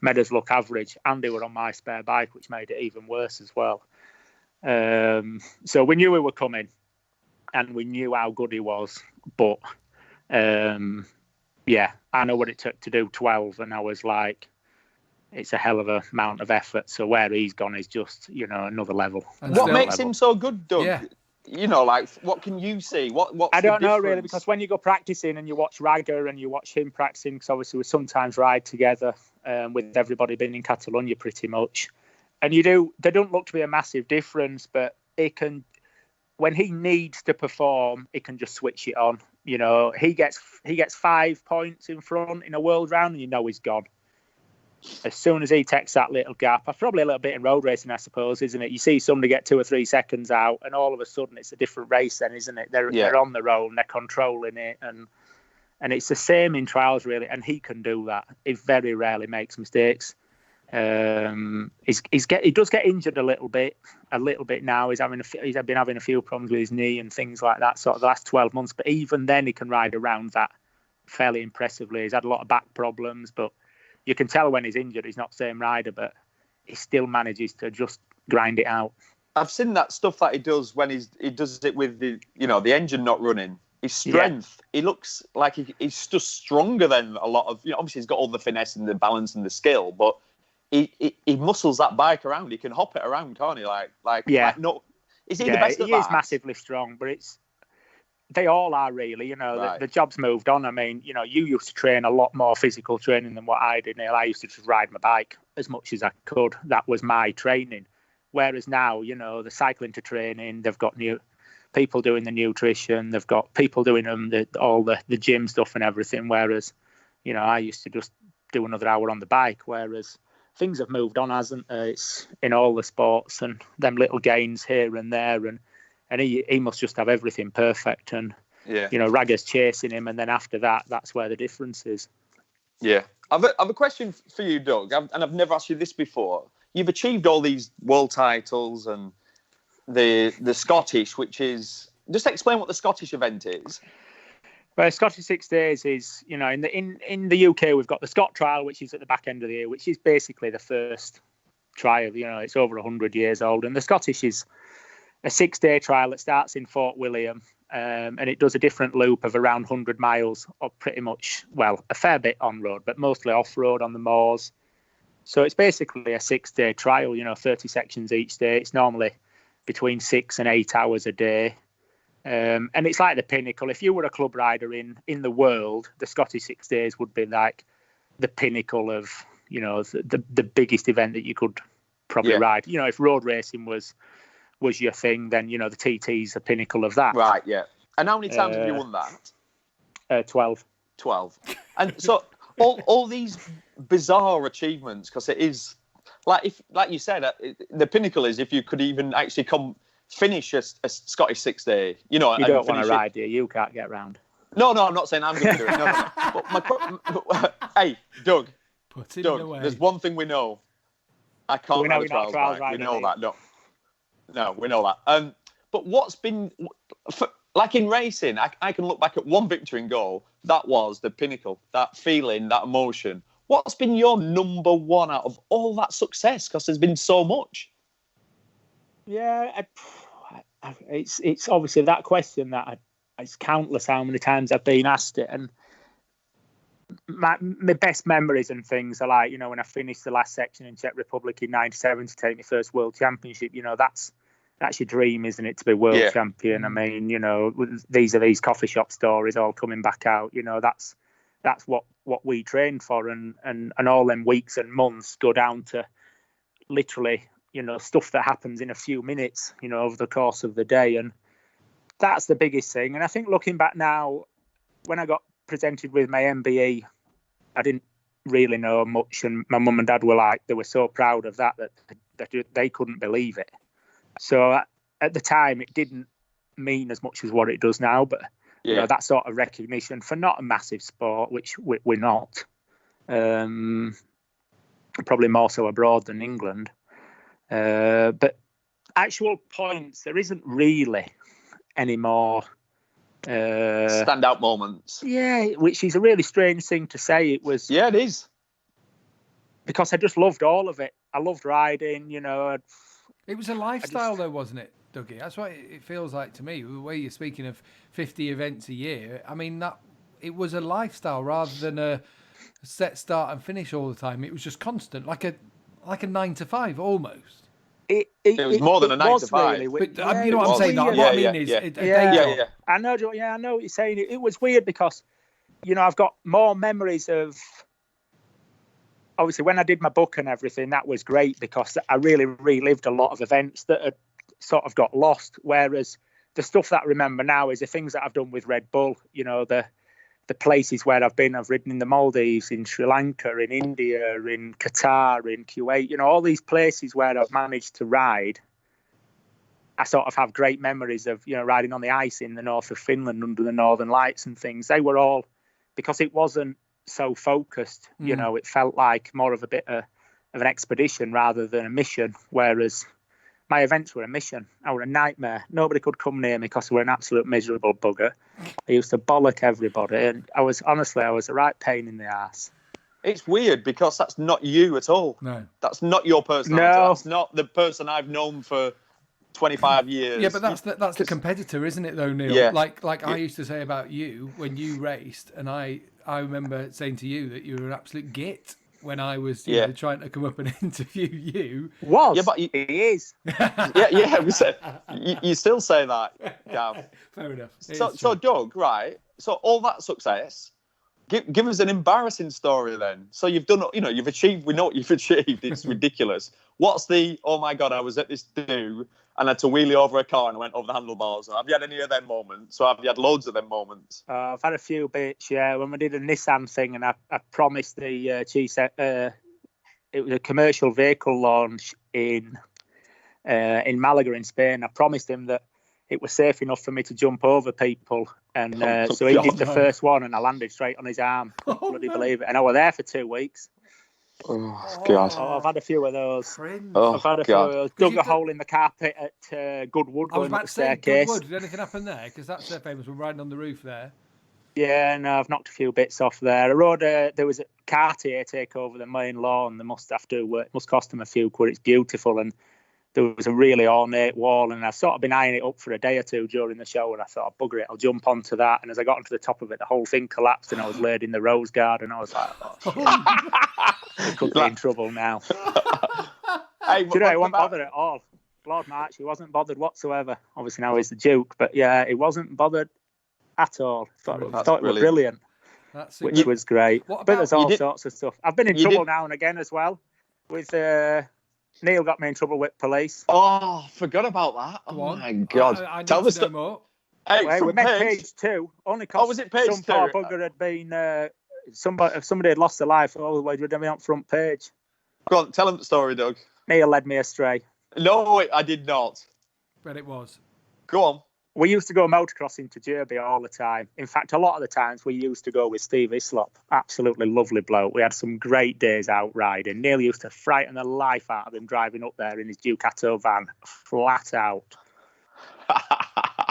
Made us look average, and they were on my spare bike, which made it even worse as well. So we knew we were coming, and we knew how good he was. But I know what it took to do 12, and I was like, it's a hell of a amount of effort. So where he's gone is just, another level. What makes him so good, Doug? Yeah. You know, like, what can you see? What's I don't the know difference? really, because when you go practicing and you watch Ragger and you watch him practicing, because obviously we sometimes ride together with everybody being in Catalonia pretty much, and they don't look to be a massive difference, but it can, when he needs to perform, he can just switch it on. You know, he gets 5 points in front in a world round, and you know he's gone. As soon as he takes that little gap, probably a little bit in road racing, I suppose, isn't it? You see somebody get 2 or 3 seconds out, and all of a sudden it's a different race, then, isn't it? They're on their own, they're controlling it, and it's the same in trials, really. And he can do that. He very rarely makes mistakes. He does get injured a little bit now. He's been having a few problems with his knee and things like that, sort of the last 12 months. But even then, he can ride around that fairly impressively. He's had a lot of back problems, but you can tell when he's injured, he's not the same rider, but he still manages to just grind it out. I've seen that stuff that he does when he does it with the engine not running. His strength, he looks like he's just stronger than a lot of, obviously he's got all the finesse and the balance and the skill, but he muscles that bike around. He can hop it around, can't he? Is he the best at that? He is massively strong, but they all are really, Right. the job's moved on. I mean, you used to train a lot more physical training than what I did, Neil. I used to just ride my bike as much as I could. That was my training. Whereas now, the cycling to training, they've got new people doing the nutrition, they've got people doing all the gym stuff and everything. Whereas, I used to just do another hour on the bike. Whereas things have moved on, hasn't they? It's in all the sports, and them little gains here and there, and he must just have everything perfect. And, Ragger's chasing him. And then after that, that's where the difference is. Yeah. I've a question for you, Doug. I've never asked you this before. You've achieved all these world titles and the Scottish, which is... Just explain what the Scottish event is. Well, Scottish 6 Days is, in the UK, we've got the Scot Trial, which is at the back end of the year, which is basically the first trial. It's over 100 years old. And the Scottish is a 6-day trial that starts in Fort William, and it does a different loop of around 100 miles, or pretty much, well, a fair bit on road, but mostly off road on the moors. So it's basically a 6-day trial, 30 sections each day. It's normally between 6 and 8 hours a day. And it's like the pinnacle. If you were a club rider in the world, the Scottish 6 Days would be like the pinnacle of, the biggest event that you could probably ride. If road racing was your thing, then, the TT's the pinnacle of that. Right, yeah. And how many times have you won that? 12. 12. And so all these bizarre achievements, because it is, like you said, the pinnacle is if you could even actually finish a Scottish 6 day. You don't want to ride, do you? You can't get round. No, I'm not saying I'm going to do it. No. But hey, Doug, there's one thing we know. I can't ride a trials bike. We know that. No, we know that. But what's been... Like in racing, I can look back at one victory and go, that was the pinnacle, that feeling, that emotion. What's been your number one out of all that success? Because there's been so much. Yeah, it's obviously that question that it's countless how many times I've been asked it. And my best memories and things are like, when I finished the last section in Czech Republic in '97 to take my first World Championship, that's your dream, isn't it, to be world champion? I mean, these coffee shop stories all coming back out. That's what we trained for, and all them weeks and months go down to literally, stuff that happens in a few minutes, over the course of the day, and that's the biggest thing. And I think looking back now, when I got presented with my MBE, I didn't really know much, and my mum and dad they were so proud of that they couldn't believe it. So at the time, it didn't mean as much as what it does now. But that sort of recognition for not a massive sport, which we're not, probably more so abroad than England. But actual points, there isn't really any more standout moments. Yeah, which is a really strange thing to say. It was. Yeah, it is. Because I just loved all of it. I loved riding, It was a lifestyle, though, wasn't it, Dougie? That's what it feels like to me. The way you're speaking of 50 events a year, I mean, it was a lifestyle rather than a set start and finish all the time. It was just constant, like a 9 to 5 almost. It It was more than a 9 to 5. Really, but yeah, you know what I'm saying? What I mean is, a day job. I know what you're saying. It was weird because, I've got more memories of. Obviously, when I did my book and everything, that was great because I really relived a lot of events that had sort of got lost. Whereas the stuff that I remember now is the things that I've done with Red Bull. The places where I've been. I've ridden in the Maldives, in Sri Lanka, in India, in Qatar, in Kuwait. All these places where I've managed to ride. I sort of have great memories of, riding on the ice in the north of Finland under the Northern Lights and things. They were all, because it wasn't so focused, it felt like more of a bit of an expedition rather than a mission, whereas my events were a mission. I were a nightmare. Nobody could come near me because I were an absolute miserable bugger. I used to bollock everybody, and I was a right pain in the ass. It's weird because that's not you at all. No. That's not your personality. No. That's not the person I've known for 25 years. Yeah, but that's the competitor, isn't it, though, Neil? Yeah. Like I used to say about you when you raced, and I remember saying to you that you were an absolute git when I was trying to come up and interview you. Was? Yeah, but he is. yeah. We said, you still say that, Gav. Fair enough. So Doug, right? So all that success. Give us an embarrassing story then. So you've done, you've achieved. We know what you've achieved. It's ridiculous. What's the? Oh my God! I was at this do and I had to wheelie over a car and I went over the handlebars. Have you had any of them moments? So have you had loads of them moments? I've had a few bits. Yeah, when we did a Nissan thing and I promised the chief. It was a commercial vehicle launch in Malaga in Spain. I promised him that it was safe enough for me to jump over people. And so he did the first one and I landed straight on his arm. Bloody believe it. And I was there for 2 weeks. Oh, God. I've had a few of those. I've had a few of those. Dug a hole in the carpet at Goodwood. I was about up to say, staircase. Goodwood. Did anything happen there? Because that's so famous. We're riding on the roof there. Yeah, no, I've knocked a few bits off there. I rode there was a Cartier take over the main lawn. They must have to, it must cost them a few quid. It's beautiful. And there was a really ornate wall, and I've sort of been eyeing it up for a day or two during the show, and I thought, oh, bugger it, I'll jump onto that. And as I got onto the top of it, the whole thing collapsed, and I was laid in the rose garden. I was like, I could be in trouble now. Hey, Do you know, he wasn't bothered at all. Lord March, he wasn't bothered whatsoever. Obviously now he's the Duke, but yeah, he wasn't bothered at all. Thought it was brilliant, which was great. But there's all sorts of stuff. I've been in trouble now and again as well with... Neil got me in trouble with police. Oh, forgot about that. Oh, my God. I Tell need to know more. Hey, we made page 2. Only because was it page some 2? poor bugger had been... somebody had lost their life. Oh, we'd have been on front page. Go on, tell him the story, Doug. Neil led me astray. No, I did not. But it was. Go on. We used to go motocrossing to Derby all the time. In fact, a lot of the times we used to go with Steve Islop. Absolutely lovely bloke. We had some great days out riding. Neil used to frighten the life out of him driving up there in his Ducato van, flat out.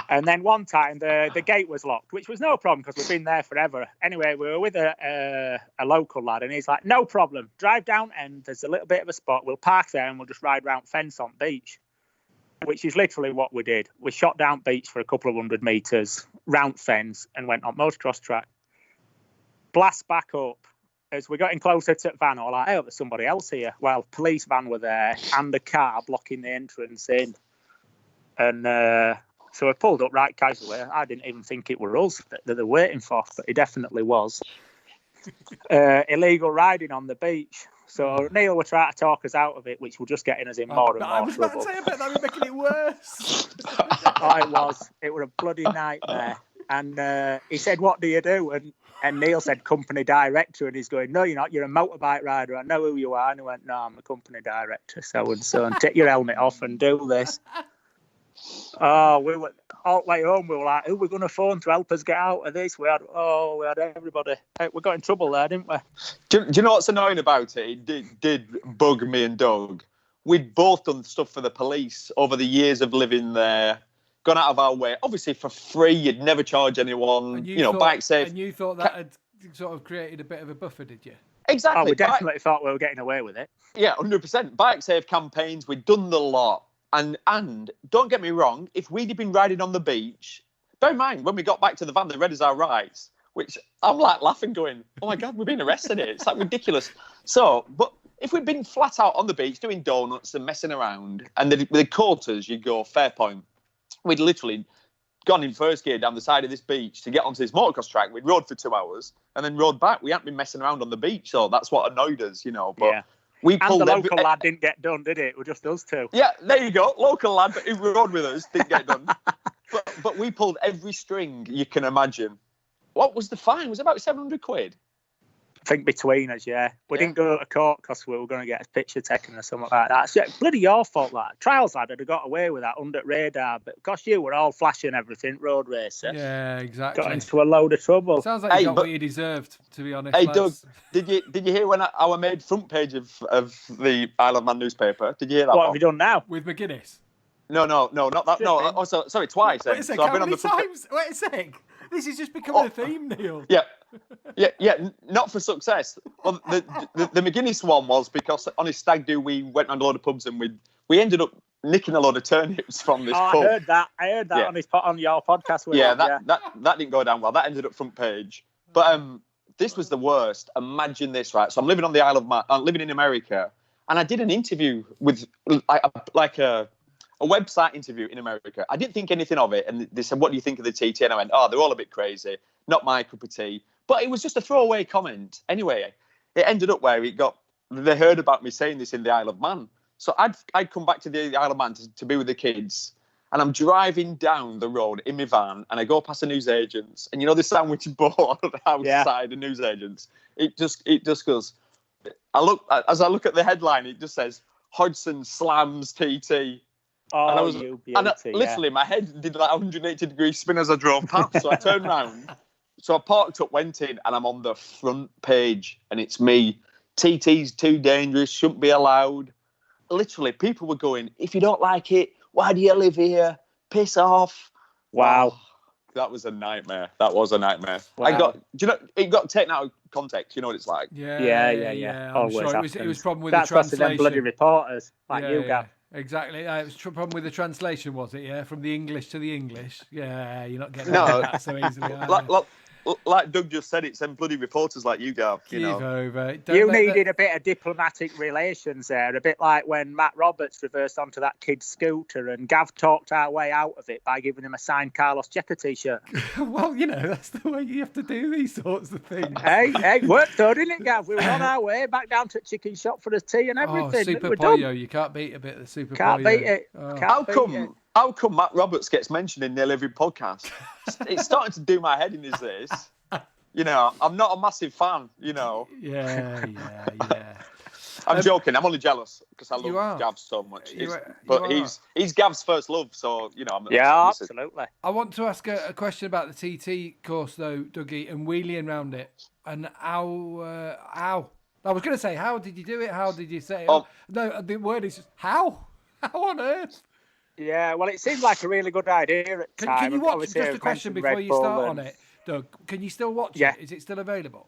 And then one time the gate was locked, which was no problem because we've been there forever. Anyway, we were with a local lad and he's like, no problem. Drive down and there's a little bit of a spot. We'll park there and we'll just ride round fence on beach. Which is literally what we did. We shot down beach for a couple of 100 metres, round fence, and went on motocross track. Blast back up. As we got in closer to the van, I was like, hey, there's somebody else here. Well, police van were there and a car blocking the entrance in. And so I pulled up right casually. I didn't even think it were us that they were waiting for, but it definitely was. Illegal riding on the beach. So Neil would try to talk us out of it, which will just getting us in more and more trouble. I was about to say, I bet that was making it worse. Oh, it was. It was a bloody nightmare. And he said, what do you do? And Neil said, company director. And he's going, no, you're not. You're a motorbike rider. I know who you are. And he went, no, I'm a company director. So and so. And take your helmet off and do this. Oh, we were all the way home. We were like, who are we going to phone to help us get out of this? We had everybody. We got in trouble there, didn't we? Do you know what's annoying about it? It did bug me and Doug. We'd both done stuff for the police over the years of living there, gone out of our way. Obviously, for free, you'd never charge anyone. Bike safe. And you thought that had sort of created a bit of a buffer, did you? Exactly. Oh, we definitely thought we were getting away with it. Yeah, 100%. Bike safe campaigns, we'd done the lot. And don't get me wrong, if we'd have been riding on the beach, bear in mind, when we got back to the van, they read us our rights, which I'm like laughing, going, oh my God, we're being arrested here. It's like ridiculous. So, but if we'd been flat out on the beach doing donuts and messing around, and the quarters, you'd go fair point. We'd literally gone in first gear down the side of this beach to get onto this motocross track. We'd rode for 2 hours and then rode back. We hadn't been messing around on the beach, so that's what annoyed us, you know. But we pulled and the local lad didn't get done, did it? It was just us two. Yeah, there you go. Local lad who rode with us didn't get done. but we pulled every string you can imagine. What was the fine? Was it about 700 quid? I think between us, we didn't go to court because we were going to get a picture taken or something like that. So, bloody your fault, that. Trials lad would have got away with that under radar, but because you were all flashing everything, road racer. Yeah, exactly. Got into a load of trouble. Sounds like you got what you deserved, to be honest. Hey, Doug, did you hear when I made front page of the Isle of Man newspaper? Did you hear that? What have you done now? With McGuinness? No, not that. No, also, sorry, twice. Wait a sec, so how many times? Wait a sec. This is just becoming a theme, Neil. Yeah, not for success. Well, the McGuinness one was because on his stag do we went round a load of pubs and we ended up nicking a load of turnips from this pub. I heard that on your podcast. That didn't go down well. That ended up front page. But this was the worst. Imagine this, right? So I'm living on the Isle of Man. I'm living in America, and I did an interview with like a website interview in America. I didn't think anything of it, and they said, "What do you think of the TT?" And I went, "Oh, they're all a bit crazy. Not my cup of tea." But it was just a throwaway comment. Anyway, it ended up where they heard about me saying this in the Isle of Man. So I'd come back to the Isle of Man to be with the kids, and I'm driving down the road in my van, and I go past the newsagents, and you know the sandwich board outside the newsagents. It just goes. I look at the headline. It just says Hodgson slams TT. Oh, and I was, you beauty, and literally, my head did like 180 degree spin as I drove past. So I turned round. So I parked up, went in, and I'm on the front page, and it's me. TT's too dangerous, shouldn't be allowed. Literally, people were going, "If you don't like it, why do you live here? Piss off!" Wow, that was a nightmare. That was a nightmare. Wow. It got taken out of context. You know what it's like. Yeah. I'm sure it was problem with the translation. That's for them bloody reporters like you, Gav. Exactly. It was a problem with the translation, was it? Yeah, from the English to the English. Yeah, you're not getting that so easily. Like Doug just said, it's them bloody reporters like you, Gav. You needed a bit of diplomatic relations there, a bit like when Matt Roberts reversed onto that kid's scooter and Gav talked our way out of it by giving him a signed Carlos Checker t-shirt. Well, that's the way you have to do these sorts of things. Hey, worked though, didn't it, Gav? We were on our way back down to chicken shop for the tea and everything. Super Pollo, you can't beat a bit of the Super Pollo. Can't beat it. How come Matt Roberts gets mentioned in nearly every podcast? It's starting to do my head in his ears. I'm not a massive fan, Yeah. I'm joking. I'm only jealous because I love Gav so much. He's Gav's first love, so, absolutely. I want to ask a question about the TT course, though, Dougie, and wheeling around it. And how... I was going to say, how did you do it? How did you say it? No, the word is just, how? How on earth? Yeah, well, it seemed like a really good idea at the time. Can you watch, just a question before you start on it, Doug, can you still watch it? Is it still available?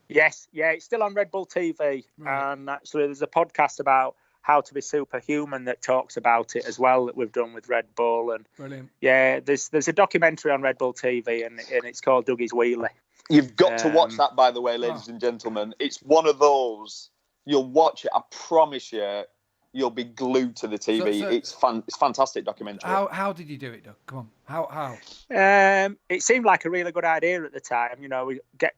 Yes, it's still on Red Bull TV. Right. And actually there's a podcast about how to be superhuman that talks about it as well that we've done with Red Bull. And brilliant. Yeah, there's a documentary on Red Bull TV and it's called Dougie's Wheelie. You've got to watch that, by the way, ladies and gentlemen. It's one of those, you'll watch it, I promise you, you'll be glued to the TV. It's fantastic documentary. How did you do it, Doug? Come on. How? It seemed like a really good idea at the time. We get,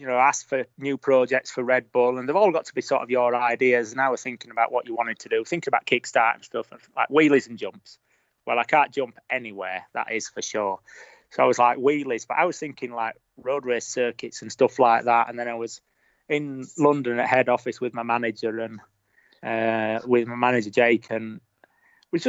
asked for new projects for Red Bull, and they've all got to be sort of your ideas. And I was thinking about what you wanted to do, thinking about Kickstart and stuff, like wheelies and jumps. Well, I can't jump anywhere, that is for sure. So I was like wheelies, but I was thinking like road race circuits and stuff like that. And then I was in London at head office with my manager and with my manager Jake, and we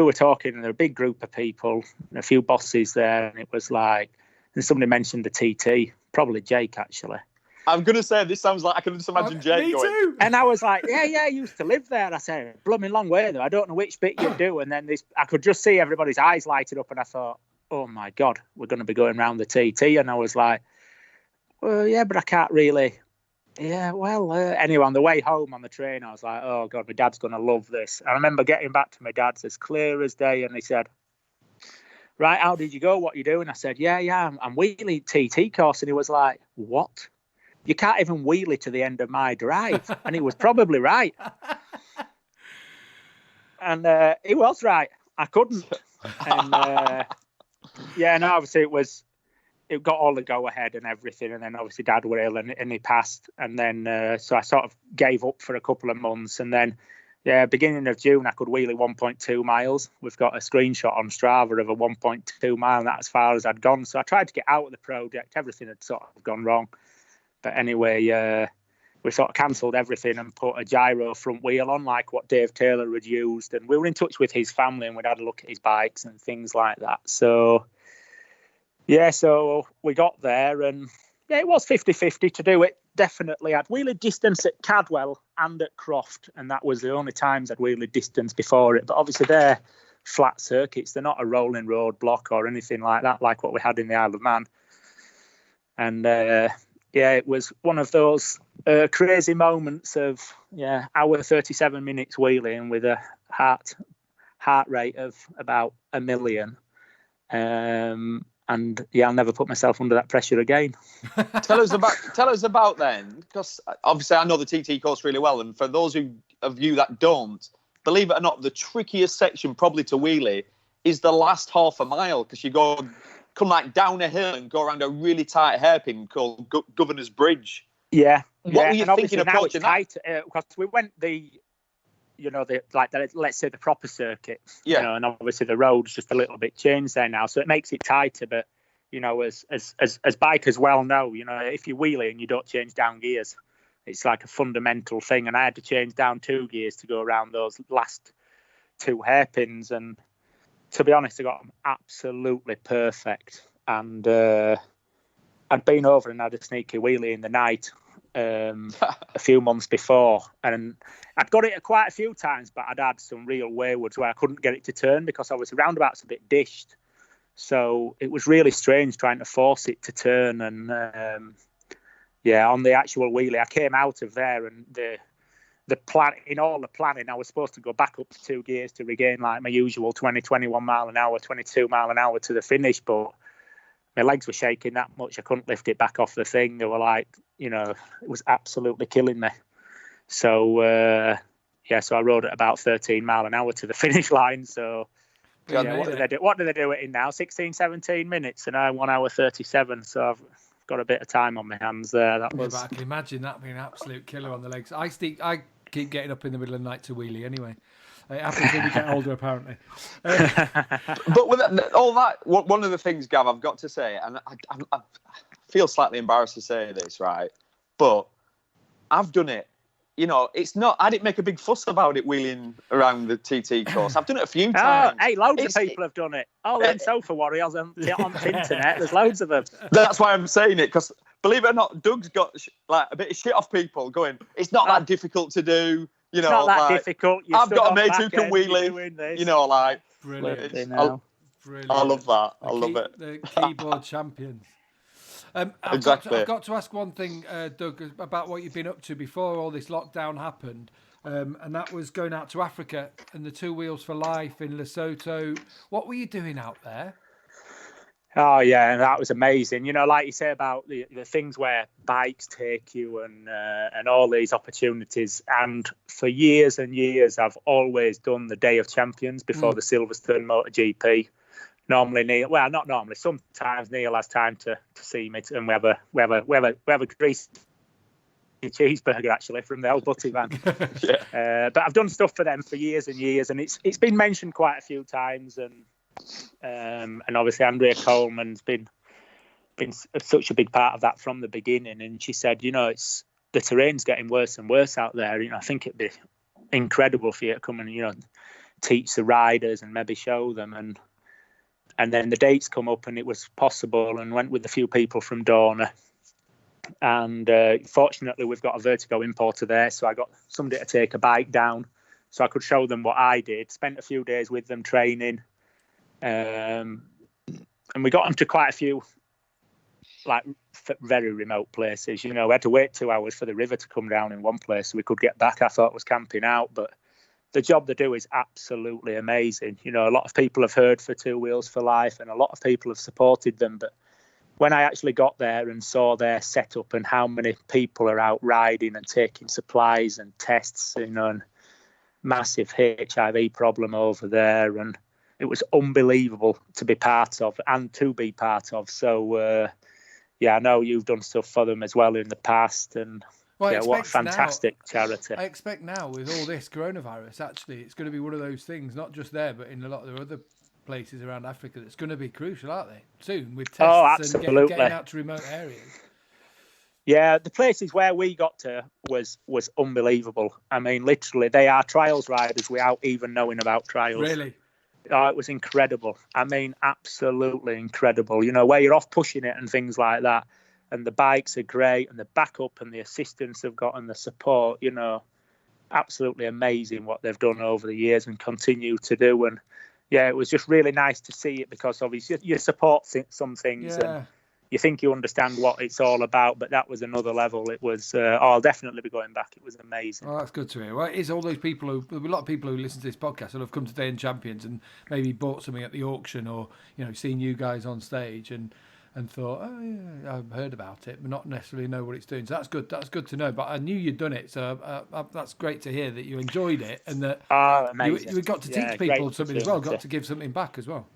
were talking, and there were a big group of people and a few bosses there, and it was like, and somebody mentioned the TT, probably Jake actually. I'm gonna say this sounds like I can just imagine Jake me going. Too. And I was like, yeah, I used to live there. I said, blooming long way though. I don't know which bit you do. And then I could just see everybody's eyes lighted up, and I thought, oh my God, we're going to be going around the TT. And I was like, well, yeah, but I can't really. Yeah, well, anyway, on the way home on the train, I was like, oh, God, my dad's going to love this. I remember getting back to my dad's as clear as day, and he said, right, how did you go? What you doing? I said, yeah, I'm wheelie TT course. And he was like, what? you can't even wheelie to the end of my drive. And he was probably right. And he was right. I couldn't. And obviously it got all the go ahead and everything. And then obviously Dad were ill and he passed. And then, so I sort of gave up for a couple of months. And then, beginning of June, I could wheelie 1.2 miles. We've got a screenshot on Strava of a 1.2 mile, and that's as far as I'd gone. So I tried to get out of the project. Everything had sort of gone wrong. But anyway, we sort of cancelled everything and put a gyro front wheel on, like what Dave Taylor had used. And we were in touch with his family and we'd had a look at his bikes and things like that. So, so we got there and, it was 50-50 to do it. Definitely. I'd wheeled distance at Cadwell and at Croft, and that was the only times I'd wheeled distance before it. But obviously they're flat circuits. They're not a rolling road block or anything like that, like what we had in the Isle of Man. And, it was one of those crazy moments of, hour 37 minutes wheeling with a heart rate of about 1 million. And I'll never put myself under that pressure again. Tell us about then, because obviously I know the TT course really well, and for those of you that don't, believe it or not, the trickiest section probably to wheelie is the last half a mile, because you come like down a hill and go around a really tight hairpin called Governor's Bridge. Yeah. What were you thinking approaching that? Because we went let's say the proper circuit, and obviously the road's just a little bit changed there now, so it makes it tighter. But as bikers well know, if you wheelie and you don't change down gears, it's like a fundamental thing. And I had to change down 2 gears to go around those last 2 hairpins, and to be honest, I got them absolutely perfect. And I'd been over and had a sneaky wheelie in the night a few months before, and I'd got it quite a few times, but I'd had some real waywards where I couldn't get it to turn because obviously roundabout's a bit dished, so it was really strange trying to force it to turn. And on the actual wheelie I came out of there, and the plan, in all the planning, I was supposed to go back up to 2 gears to regain like my usual 21 mile an hour, 22 mile an hour to the finish, but my legs were shaking that much I couldn't lift it back off the thing. They were like, it was absolutely killing me. So, so I rode at about 13 mile an hour to the finish line. So, what do they do? What do they do it in now? 16, 17 minutes, and I'm 1 hour 37. So I've got a bit of time on my hands there. But I can imagine that being an absolute killer on the legs. I keep getting up in the middle of the night to wheelie anyway. It happens when we get older, apparently. But with all that, one of the things, Gav, I've got to say, and I feel slightly embarrassed to say this, right? But I've done it. It's not. I didn't make a big fuss about it wheeling around the TT course. I've done it a few times. Hey, loads of people have done it. Them sofa warriors on the internet. There's loads of them. That's why I'm saying it, because believe it or not, Doug's got like a bit of shit off people going, it's not that difficult to do. It's not that difficult. I've got a mate who can wheelie. Brilliant. I love that. I love it. The keyboard champions. Exactly. I've got to ask one thing, Doug, about what you've been up to before all this lockdown happened, and that was going out to Africa and the 2 Wheels for Life in Lesotho. What were you doing out there? Oh, yeah, that was amazing. Like you say about the things where bikes take you and all these opportunities. And for years and years, I've always done the Day of Champions before the Silverstone MotoGP. Normally, Neil, well, not normally, sometimes Neil has time to see me, and we have a greasy cheeseburger, actually, from the old butty van. But I've done stuff for them for years and years, and it's been mentioned quite a few times, and obviously Andrea Coleman's been such a big part of that from the beginning. And she said, it's the terrain's getting worse and worse out there. I think it'd be incredible for you to come and teach the riders and maybe show them. And then the dates come up, and it was possible, and went with a few people from Dorna. And fortunately, we've got a Vertigo importer there, so I got somebody to take a bike down so I could show them what I did. Spent a few days with them training. And we got them to quite a few like very remote places. We had to wait 2 hours for the river to come down in one place so we could get back. I thought was camping out, but the job they do is absolutely amazing. A lot of people have heard for 2 Wheels for Life, and a lot of people have supported them, but when I actually got there and saw their setup and how many people are out riding and taking supplies and tests, and massive HIV problem over there, and it was unbelievable to be part of and to be part of. So, I know you've done stuff for them as well in the past, and what a fantastic charity. I expect now with all this coronavirus, actually, it's going to be one of those things, not just there, but in a lot of the other places around Africa, that's going to be crucial, aren't they? Soon, with tests and getting out to remote areas. Yeah, the places where we got to was unbelievable. I mean, literally, they are trials riders without even knowing about trials. Really? Oh, it was incredible. I mean, absolutely incredible. Where you're off pushing it and things like that. And the bikes are great, and the backup and the assistance they've got and the support, absolutely amazing what they've done over the years and continue to do. And yeah, it was just really nice to see it, because obviously you support some things and you think you understand what it's all about, but that was another level. It was, I'll definitely be going back. It was amazing. Oh, that's good to hear. Well, it is all those people there'll be a lot of people who listen to this podcast and have come to Day in Champions and maybe bought something at the auction or, seen you guys on stage and thought, oh yeah, I've heard about it, but not necessarily know what it's doing. So that's good. That's good to know. But I knew you'd done it, so that's great to hear that you enjoyed it and that you got to teach people something as well. Got to give something back as well.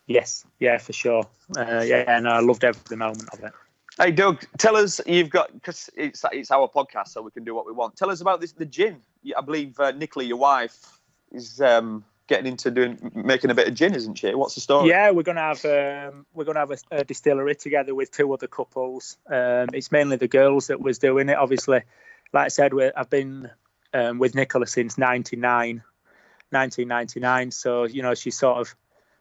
Yes, yeah, for sure. And I loved every moment of it. Hey, Doug, tell us, because it's our podcast, so we can do what we want. Tell us about the gin. I believe Nicola, your wife, is getting into making a bit of gin, isn't she? What's the story? Yeah, we're gonna have a distillery together with two other couples. It's mainly the girls that was doing it. Obviously, like I said, I've been with Nicola since 1999. So she sort of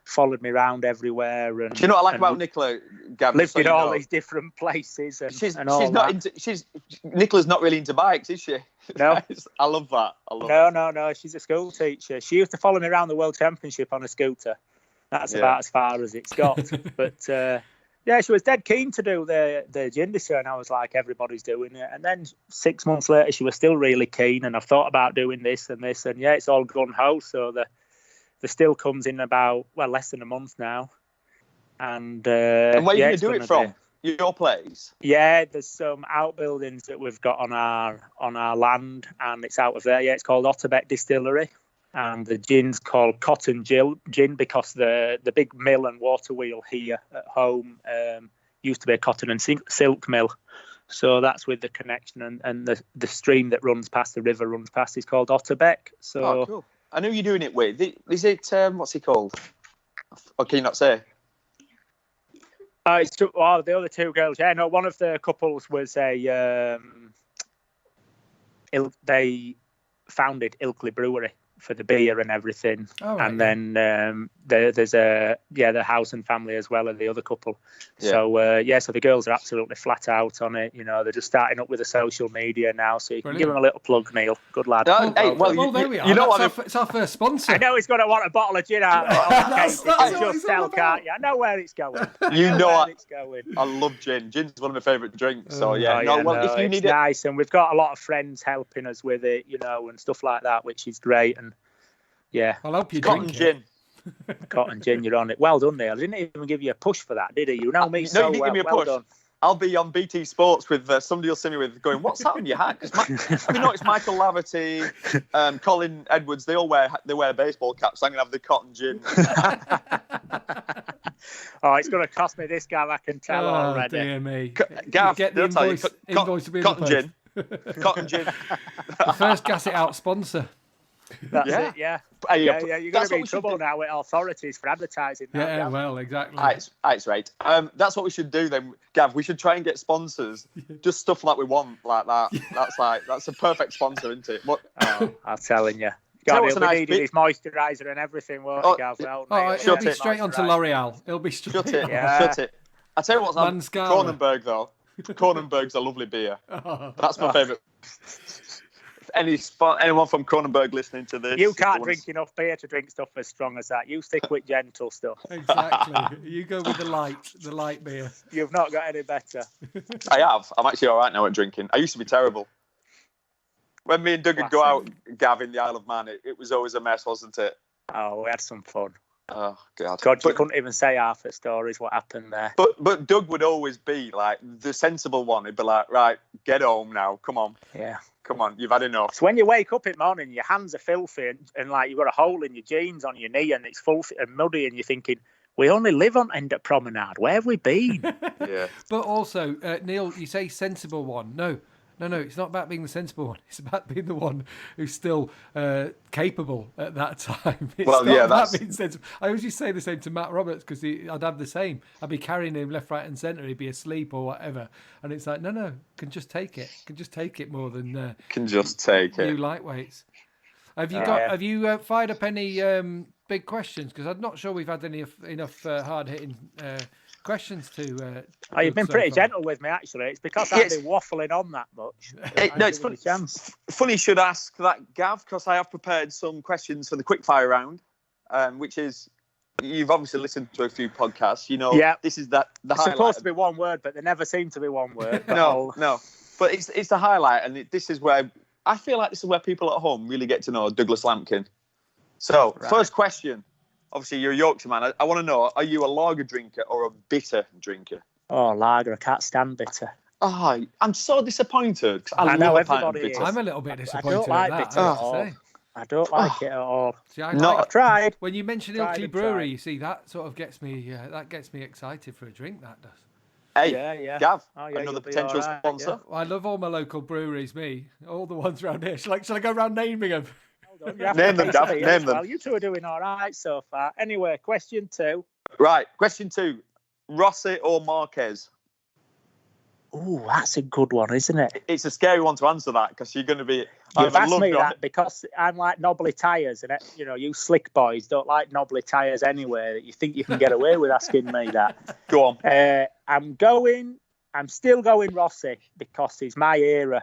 followed me around everywhere. And do you know what I like about Nicola, Gav? Lived in all these different places. Nicola's not really into bikes, is she? No. I love that. No. She's a school teacher. She used to follow me around the World Championship on a scooter. That's about as far as it's got. But she was dead keen to do the gin distillery, and I was like, everybody's doing it. And then 6 months later, she was still really keen, and I've thought about doing this and this, and it's all gun ho. So the still comes in about less than a month now. And where are you going to do it from? Your place? Yeah, there's some outbuildings that we've got on our land, and it's out of there. Yeah, it's called Otterbeck Distillery, and the gin's called Cotton Gin because the big mill and water wheel here at home used to be a cotton and silk mill. So that's with the connection, and the stream that runs past, the river runs past, is called Otterbeck. So cool. I know you're doing it with. Is it what's he called? Or can you not say? It's the other two girls. Yeah, no, one of the couples was they founded Ilkley Brewery for the beer and everything. Oh, right, and then there's the house and family as well, and the other couple. Yeah. So the girls are absolutely flat out on it. They're just starting up with the social media now, so you can give them a little plug, Neil. Good lad. Well, there we are. It's our first sponsor. I know he's going to want a bottle of gin out of it. Just tell, can't you? I know where it's going. It's going. I love gin. Gin's one of my favourite drinks. So if you need it, nice, and we've got a lot of friends helping us with it, and stuff like that, which is great. And yeah, I'll help you. Cotton gin. Cotton gin, you're on it. Well done, Neil. I didn't even give you a push for that, did he? You know me so well. No, you didn't give me a push. Done. I'll be on BT Sports with somebody will see me with going, what's that on your hat? Because it's Michael Laverty, Colin Edwards. They wear baseball caps. So I'm gonna have the cotton gin. It's going to cost me this, Gav. I can tell already. Dear me. Gav, get the invoice to be cotton gin. Cotton gin. The first Gas It Out sponsor. That's it, yeah. You're going to be in trouble now with authorities for advertising that. Yeah, well, exactly. It's right. That's what we should do then, Gav. We should try and get sponsors. Just stuff like we want, like that. That's a perfect sponsor, isn't it? I'm telling you. God, he'll be needing his moisturiser and everything, won't he, Gav? It'll be straight onto L'Oreal. It'll be straight. Shut it. Shut it. I tell you what's on Kronenberg though. Kronenberg's a lovely beer. That's my favourite. Anyone from Kronenberg listening to this? You can't drink enough beer to drink stuff as strong as that. You stick with gentle stuff. Exactly. You go with the light beer. You've not got any better. I have. I'm actually all right now at drinking. I used to be terrible. When me and Doug would go out, Gav, in the Isle of Man, it was always a mess, wasn't it? Oh, we had some fun. Oh God! God, you couldn't even say half the stories what happened there. But Doug would always be like the sensible one. He'd be like, right, get home now. Come on. Yeah. Come on, you've had enough. So when you wake up in the morning, your hands are filthy and like you've got a hole in your jeans on your knee and it's full and muddy and you're thinking, we only live on End at Promenade. Where have we been? Yeah. But also, Neil, you say sensible one. No, it's not about being the sensible one. It's about being the one who's still capable at that time. It's not about being sensible. I always used to say the same to Matt Roberts because I'd have the same. I'd be carrying him left, right, and centre. He'd be asleep or whatever, and it's like, no, can just take it. Can just take it more than can just take new it. lightweights. Have you fired up any big questions? Because I'm not sure we've had enough hard hitting questions to. You've been pretty gentle with me, actually. It's because I've been waffling on that much. It's funny. Funny you should ask that, Gav, because I have prepared some questions for the quickfire round, which is you've obviously listened to a few podcasts. You know, this is the it's highlight. Supposed to be one word, but they never seem to be one word. No, but it's the highlight, and this is where I feel like this is where people at home really get to know Douglas Lampkin. So, First question. Obviously, you're a Yorkshire man. I want to know, are you a lager drinker or a bitter drinker? Oh, lager. I can't stand bitter. Oh, I'm so disappointed. I know everybody is. I'm a little bit disappointed. I don't like bitter at all. I don't like it at all. See, I've tried. When you mention Ilkley Brewery, you see, that sort of gets me excited for a drink, that does. Hey, Gav, another potential sponsor. Yeah. Well, I love all my local breweries, all the ones around here. Shall I go around naming them? Name them, Gav. Name them. Well, you two are doing all right so far. Anyway, question 2. Right, question 2. Rossi or Marquez? Oh, that's a good one, isn't it? It's a scary one to answer that because you're going to be. You've asked me that because I'm like knobbly tyres, and you slick boys don't like knobbly tyres anywhere. You think you can get away with asking me that? Go on. I'm still going Rossi because he's my era,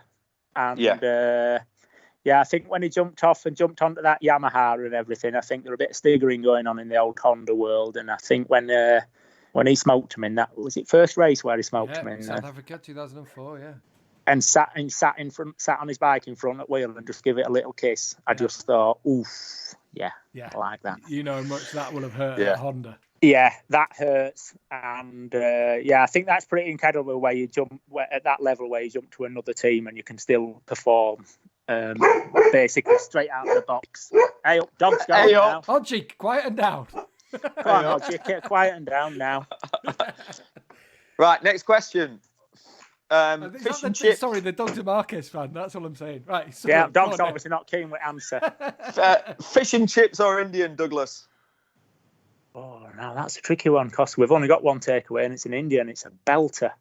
and I think when he jumped off and jumped onto that Yamaha and everything, I think there was a bit of staggering going on in the old Honda world, and I think when he smoked him in that, was it first race where he smoked him in South Africa 2004, and sat on his bike in front at wheel and just give it a little kiss. I just thought, oof, I like that. You know how much that will have hurt at Honda. Yeah, that hurts, and I think that's pretty incredible where you jump at that level where you jump to another team and you can still perform. Basically straight out of the box. Hey up, dogs going now. Hodgy, quieten down. Come on, Hodgy, quieten down now. Right, next question. Fish and chips. Sorry, the dog's a Marquez fan. That's all I'm saying. Right. So dog's obviously not keen with answer. Fish and chips or Indian, Douglas? Oh, now that's a tricky one because we've only got one takeaway and it's an Indian. It's a belter.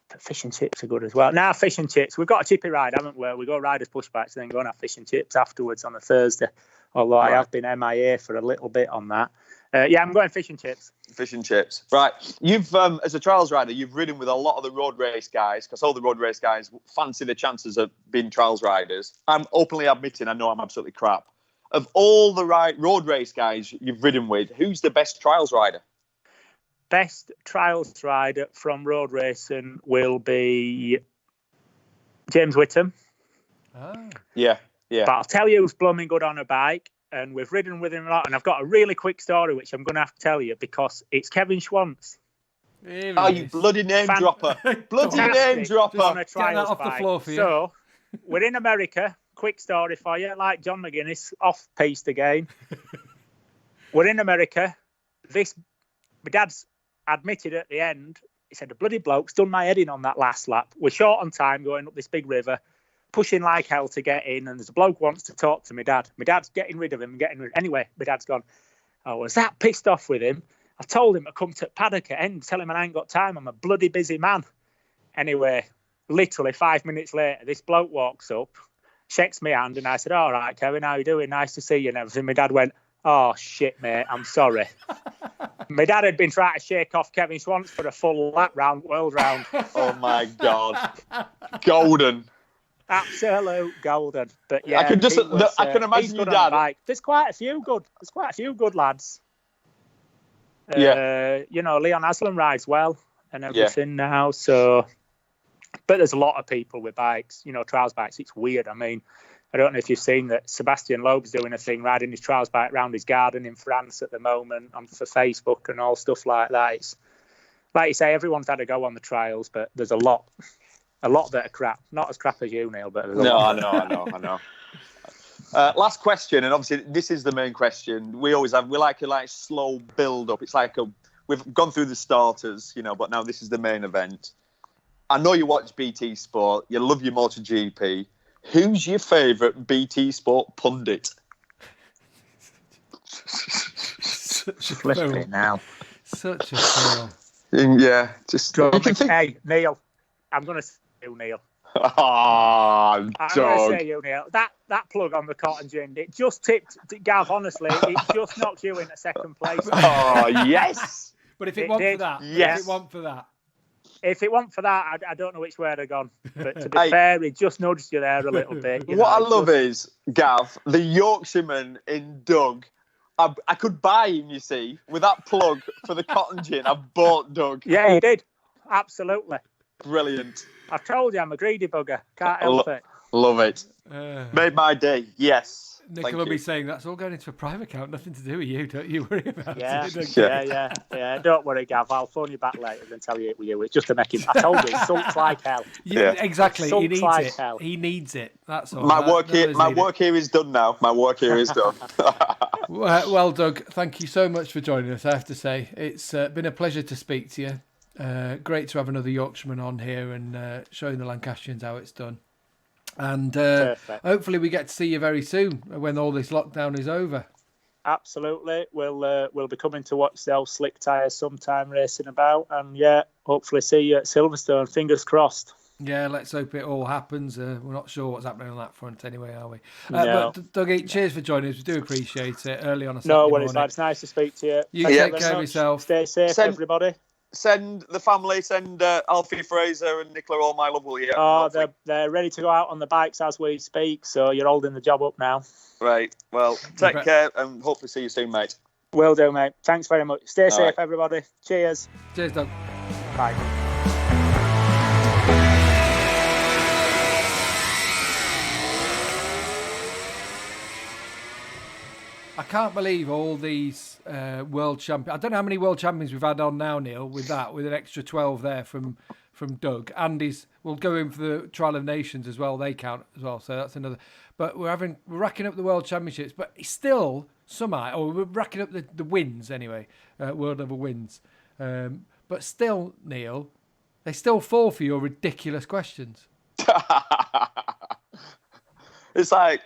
But fish and chips are good as well. Now, fish and chips. We've got a chippy ride, haven't we? We go riders pushbacks and then go and have fish and chips afterwards on a Thursday. Although I have been MIA for a little bit on that. I'm going fish and chips. Fish and chips. Right. You've, as a trials rider, you've ridden with a lot of the road race guys because all the road race guys fancy the chances of being trials riders. I'm openly admitting I know I'm absolutely crap. Of all the road race guys you've ridden with, who's the best trials rider? Best trials rider from road racing will be James Whittam. Yeah. But I'll tell you who's blooming good on a bike, and we've ridden with him a lot, and I've got a really quick story which I'm going to have to tell you because it's Kevin Schwantz. Oh, you bloody name dropper. Bloody name dropper. On a trials off bike. The floor for you. So, we're in America. Quick story for you, like John McGuinness, off-piste again. We're in America. My dad's admitted at the end, he said, the bloody bloke's done my head in on that last lap. We're short on time going up this big river, pushing like hell to get in, and there's a bloke wants to talk to my dad. My dad's getting rid of him. Anyway, my dad's gone, I was that pissed off with him. I told him to come to paddock at end, tell him I ain't got time. I'm a bloody busy man. Anyway, literally 5 minutes later, this bloke walks up, shakes my hand, and I said, all right, Kevin, how you doing? Nice to see you and everything. My dad went, oh, shit, mate, I'm sorry. My dad had been trying to shake off Kevin Schwantz for a full world round. Oh, my God. Golden. Absolute golden. But yeah, I can imagine your dad. There's quite a few good lads. Leon Aslan rides well and everything now. So, but there's a lot of people with bikes, trials bikes. It's weird. I mean, I don't know if you've seen that Sebastian Loeb's doing a thing, riding his trials bike around his garden in France at the moment for Facebook and all stuff like that. It's, like you say, everyone's had a go on the trials, but there's a lot that are crap. Not as crap as you, Neil, but there's a lot. I know. Last question, and obviously this is the main question. We like a slow build up. It's like we've gone through the starters, but now this is the main event. I know you watch BT Sport. You love your MotoGP. Who's your favourite BT Sport pundit? Flip it now. Such a fail. Yeah, just. Hey, Neil, I'm going to say you, Neil. I'm going to say you, Neil. That plug on the cotton gin, it just tipped, Gav, honestly, it just knocked you into second place. Oh, yes. But if it weren't for that, yes. If it weren't for that, I don't know which way they'd gone. But to be fair, it just nudged you there a little bit. What I love is, Gav, the Yorkshireman in Doug. I could buy him, you see, with that plug for the cotton gin. I bought Doug. Yeah, you did. Absolutely. Brilliant. I've told you I'm a greedy bugger. Can't help it. Love it. Made my day. Yes. Nicola will be saying that's all going into a private account, nothing to do with you. Don't you worry about it. Yeah. Don't worry, Gav. I'll phone you back later and tell you it was you. It's just to make him. I told you, it sulks like hell. Yeah, exactly. He needs like it. Hell. He needs it. That's all. My work here is done now. My work here is done. Well, Doug, thank you so much for joining us. I have to say, it's been a pleasure to speak to you. Great to have another Yorkshireman on here and showing the Lancastrians how it's done. And hopefully we get to see you very soon when all this lockdown is over. Absolutely. We'll be coming to watch those slick tyres sometime racing about. And hopefully see you at Silverstone. Fingers crossed. Yeah, let's hope it all happens. We're not sure what's happening on that front anyway, are we? No. But Dougie, cheers for joining us. We do appreciate it early on a Saturday morning. No worries, it's nice to speak to you. You take care of yourself. Stay safe, everybody. Send the family, Alfie, Fraser and Nicola all my love, will you? Oh, they're ready to go out on the bikes as we speak, so you're holding the job up now. Right, well, take care and hopefully see you soon, mate. Will do, mate. Thanks very much. Stay safe, everybody. Cheers. Cheers, Doug. Bye. I can't believe all these world champions. I don't know how many world champions we've had on now, Neil, with an extra 12 there from Doug. Andy's, we'll go in for the Trial of Nations as well. They count as well. So that's another. But we're racking up the world championships, but it's still we're racking up the wins anyway, world level wins. But still, Neil, they still fall for your ridiculous questions. It's like,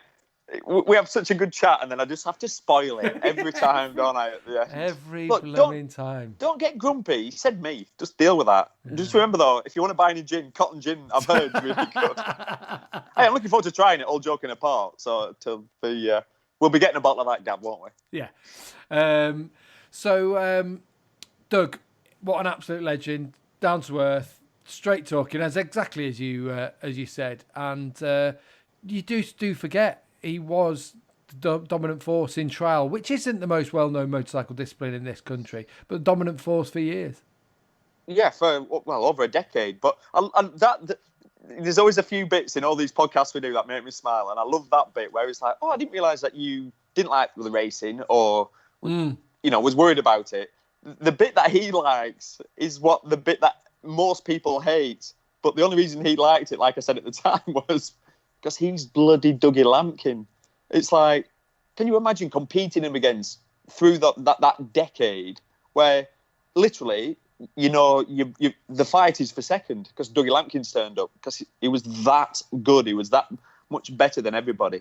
we have such a good chat, and then I just have to spoil it every time, don't I? At the end. Every blooming time. Don't get grumpy. You said me. Just deal with that. Yeah. Just remember, though, if you want to buy any gin, cotton gin, I've heard, really good. Hey, I'm looking forward to trying it, all joking apart. So we'll be getting a bottle of that, Gab, won't we? Yeah. Doug, what an absolute legend. Down to earth, straight talking, exactly as you said. And you do forget, he was the dominant force in trial, which isn't the most well-known motorcycle discipline in this country, but the dominant force for years. Yeah, for over a decade. But there's always a few bits in all these podcasts we do that make me smile, and I love that bit where it's like, I didn't realise that you didn't like the racing or was worried about it. The bit that he likes is the bit that most people hate, but the only reason he liked it, like I said at the time, was because he's bloody Dougie Lampkin. It's like, can you imagine competing him against through that decade where literally, the fight is for second because Dougie Lampkin's turned up because he was that good. He was that much better than everybody.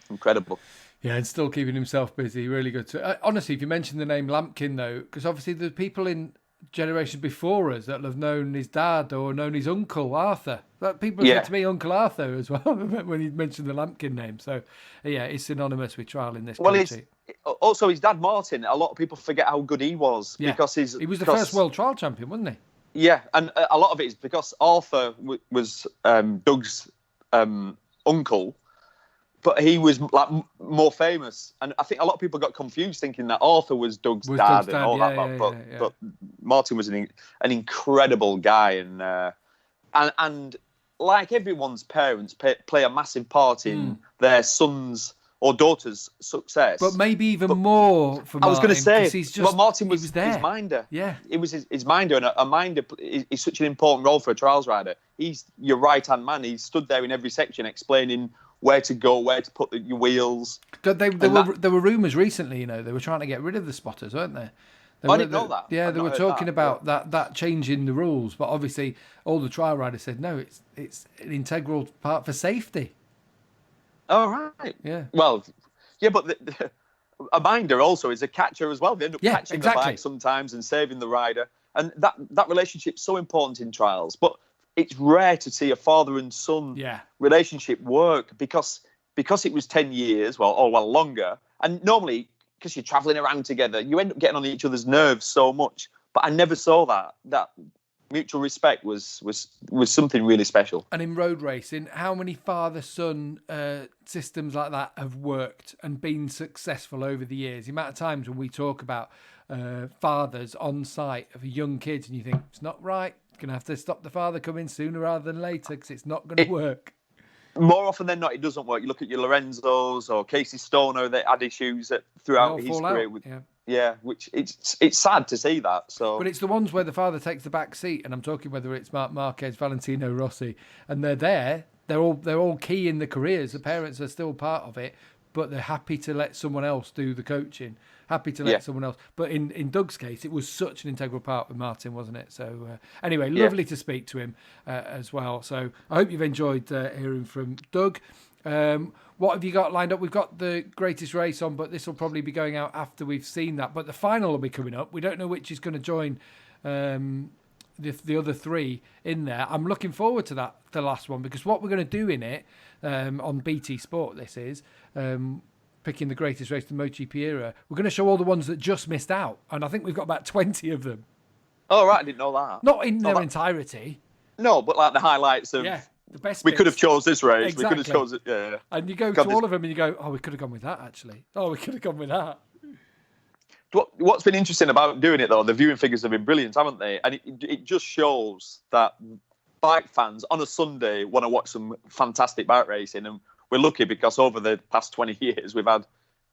Incredible. Yeah, and still keeping himself busy. Really good. Honestly, if you mention the name Lampkin, though, because obviously the people in generations before us that have known his dad or known his uncle Arthur. People said to me Uncle Arthur as well when he mentioned the Lampkin name. So yeah, it's synonymous with trial in this country. Also his dad Martin. A lot of people forget how good he was because he was the first world trial champion, wasn't he? Yeah, and a lot of it is because Arthur was Doug's uncle. But he was more famous, and I think a lot of people got confused thinking that Arthur was Doug's dad and all that. But Martin was an incredible guy, and like everyone's parents play a massive part in their son's or daughter's success. But maybe even more for Martin. I was going to say, Martin he was there. his minder. Yeah. It was his minder, and a minder is such an important role for a trials rider. He's your right-hand man. He stood there in every section explaining where to go, where to put your wheels. There were rumours recently, they were trying to get rid of the spotters, weren't they? I didn't know that. Yeah, they were talking about that changing the rules, but obviously all the trial riders said no, it's an integral part for safety. Oh, right. Yeah. Well, yeah, but a minder also is a catcher as well. They end up catching the bike sometimes and saving the rider. And that relationship's so important in trials. But it's rare to see a father and son relationship work because it was 10 years, longer. And normally, because you're travelling around together, you end up getting on each other's nerves so much. But I never saw that. That mutual respect was something really special. And in road racing, how many father-son systems like that have worked and been successful over the years? The amount of times when we talk about fathers on site of young kids and you think, it's not right, you're going to have to stop the father coming sooner rather than later because it's not going to work. More often than not, it doesn't work. You look at your Lorenzos or Casey Stoner, they had issues throughout his career. Which it's sad to see that. So, but it's the ones where the father takes the back seat, and I'm talking whether it's Marc Marquez, Valentino Rossi, and they're there. They're all key in the careers. The parents are still part of it, but they're happy to let someone else do the coaching. Happy to let someone else. But in Doug's case, it was such an integral part with Martin, wasn't it? So anyway, lovely to speak to him as well. So I hope you've enjoyed hearing from Doug. What have you got lined up? We've got the greatest race on, but this will probably be going out after we've seen that. But the final will be coming up. We don't know which is going to join the other three in there. I'm looking forward to that, the last one, because what we're going to do in it on BT Sport, this is picking the greatest race, the MotoGP era. We're going to show all the ones that just missed out, and I think we've got about 20 of them. Oh, right, I didn't know that. Not in their entirety. No, but like the highlights of... Yeah. The best we could have chose this race. Exactly. We could have chose it. Yeah. And you go to all of them and you go, oh, we could have gone with that, actually. Oh, we could have gone with that. What's been interesting about doing it, though, the viewing figures have been brilliant, haven't they? And it just shows that bike fans on a Sunday want to watch some fantastic bike racing. And we're lucky because over the past 20 years, we've had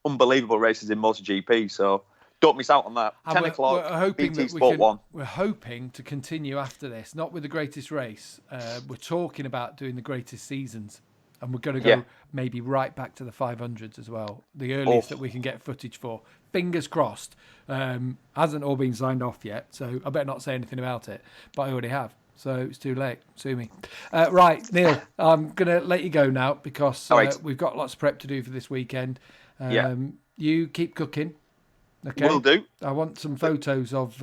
unbelievable races in MotoGP. So don't miss out on that. And 10 o'clock, we're hoping BT Sport 1. We're hoping to continue after this, not with the greatest race. We're talking about doing the greatest seasons. And we're going to go maybe right back to the 500s as well. The earliest that we can get footage for. Fingers crossed. Hasn't all been signed off yet, so I better not say anything about it. But I already have. So it's too late. Sue me. Right, Neil, I'm going to let you go now because we've got lots of prep to do for this weekend. You keep cooking. Okay. Will do. I want some photos of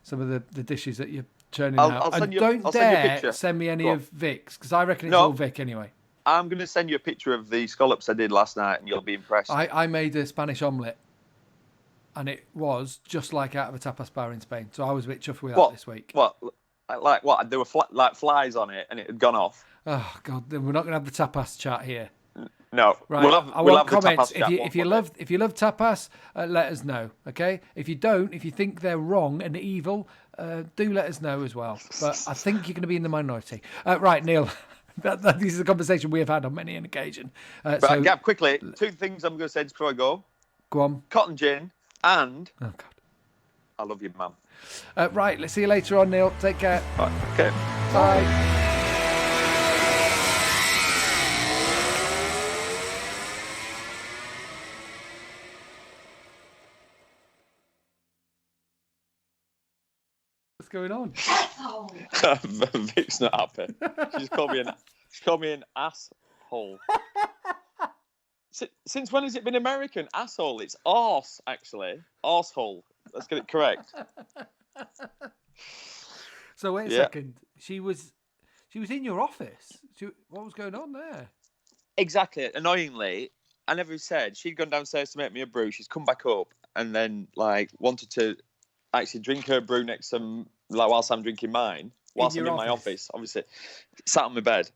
some of the dishes that you're churning out. And don't dare send me any of Vic's, because I reckon it's all Vic anyway. I'm going to send you a picture of the scallops I did last night, and you'll be impressed. I made a Spanish omelette, and it was just like out of a tapas bar in Spain. So I was a bit chuffed with that this week. What? Like what? There were like flies on it, and it had gone off. Oh God! Then we're not going to have the tapas chat here. No, right. I want comments. If you love tapas, let us know. Okay. If you don't, if you think they're wrong and evil, do let us know as well. But I think you're going to be in the minority. Right, Neil. This is a conversation we have had on many an occasion. Right, Gav, quickly, 2 things I'm going to say before I go. Go on. Cotton gin and... Oh, God. I love you, man. Right, let's see you later on, Neil. Take care. Right, okay. Bye. What's going on? Vic's not happy. She's called me an asshole. Since when has it been American? Asshole. It's arse, actually. Arsehole. Let's get it correct. So wait a second. She was in your office. What was going on there? Exactly. Annoyingly, I never said she'd gone downstairs to make me a brew. She's come back up and then wanted to actually drink her brew next to whilst I'm drinking mine, whilst I'm in my office, obviously, sat on my bed.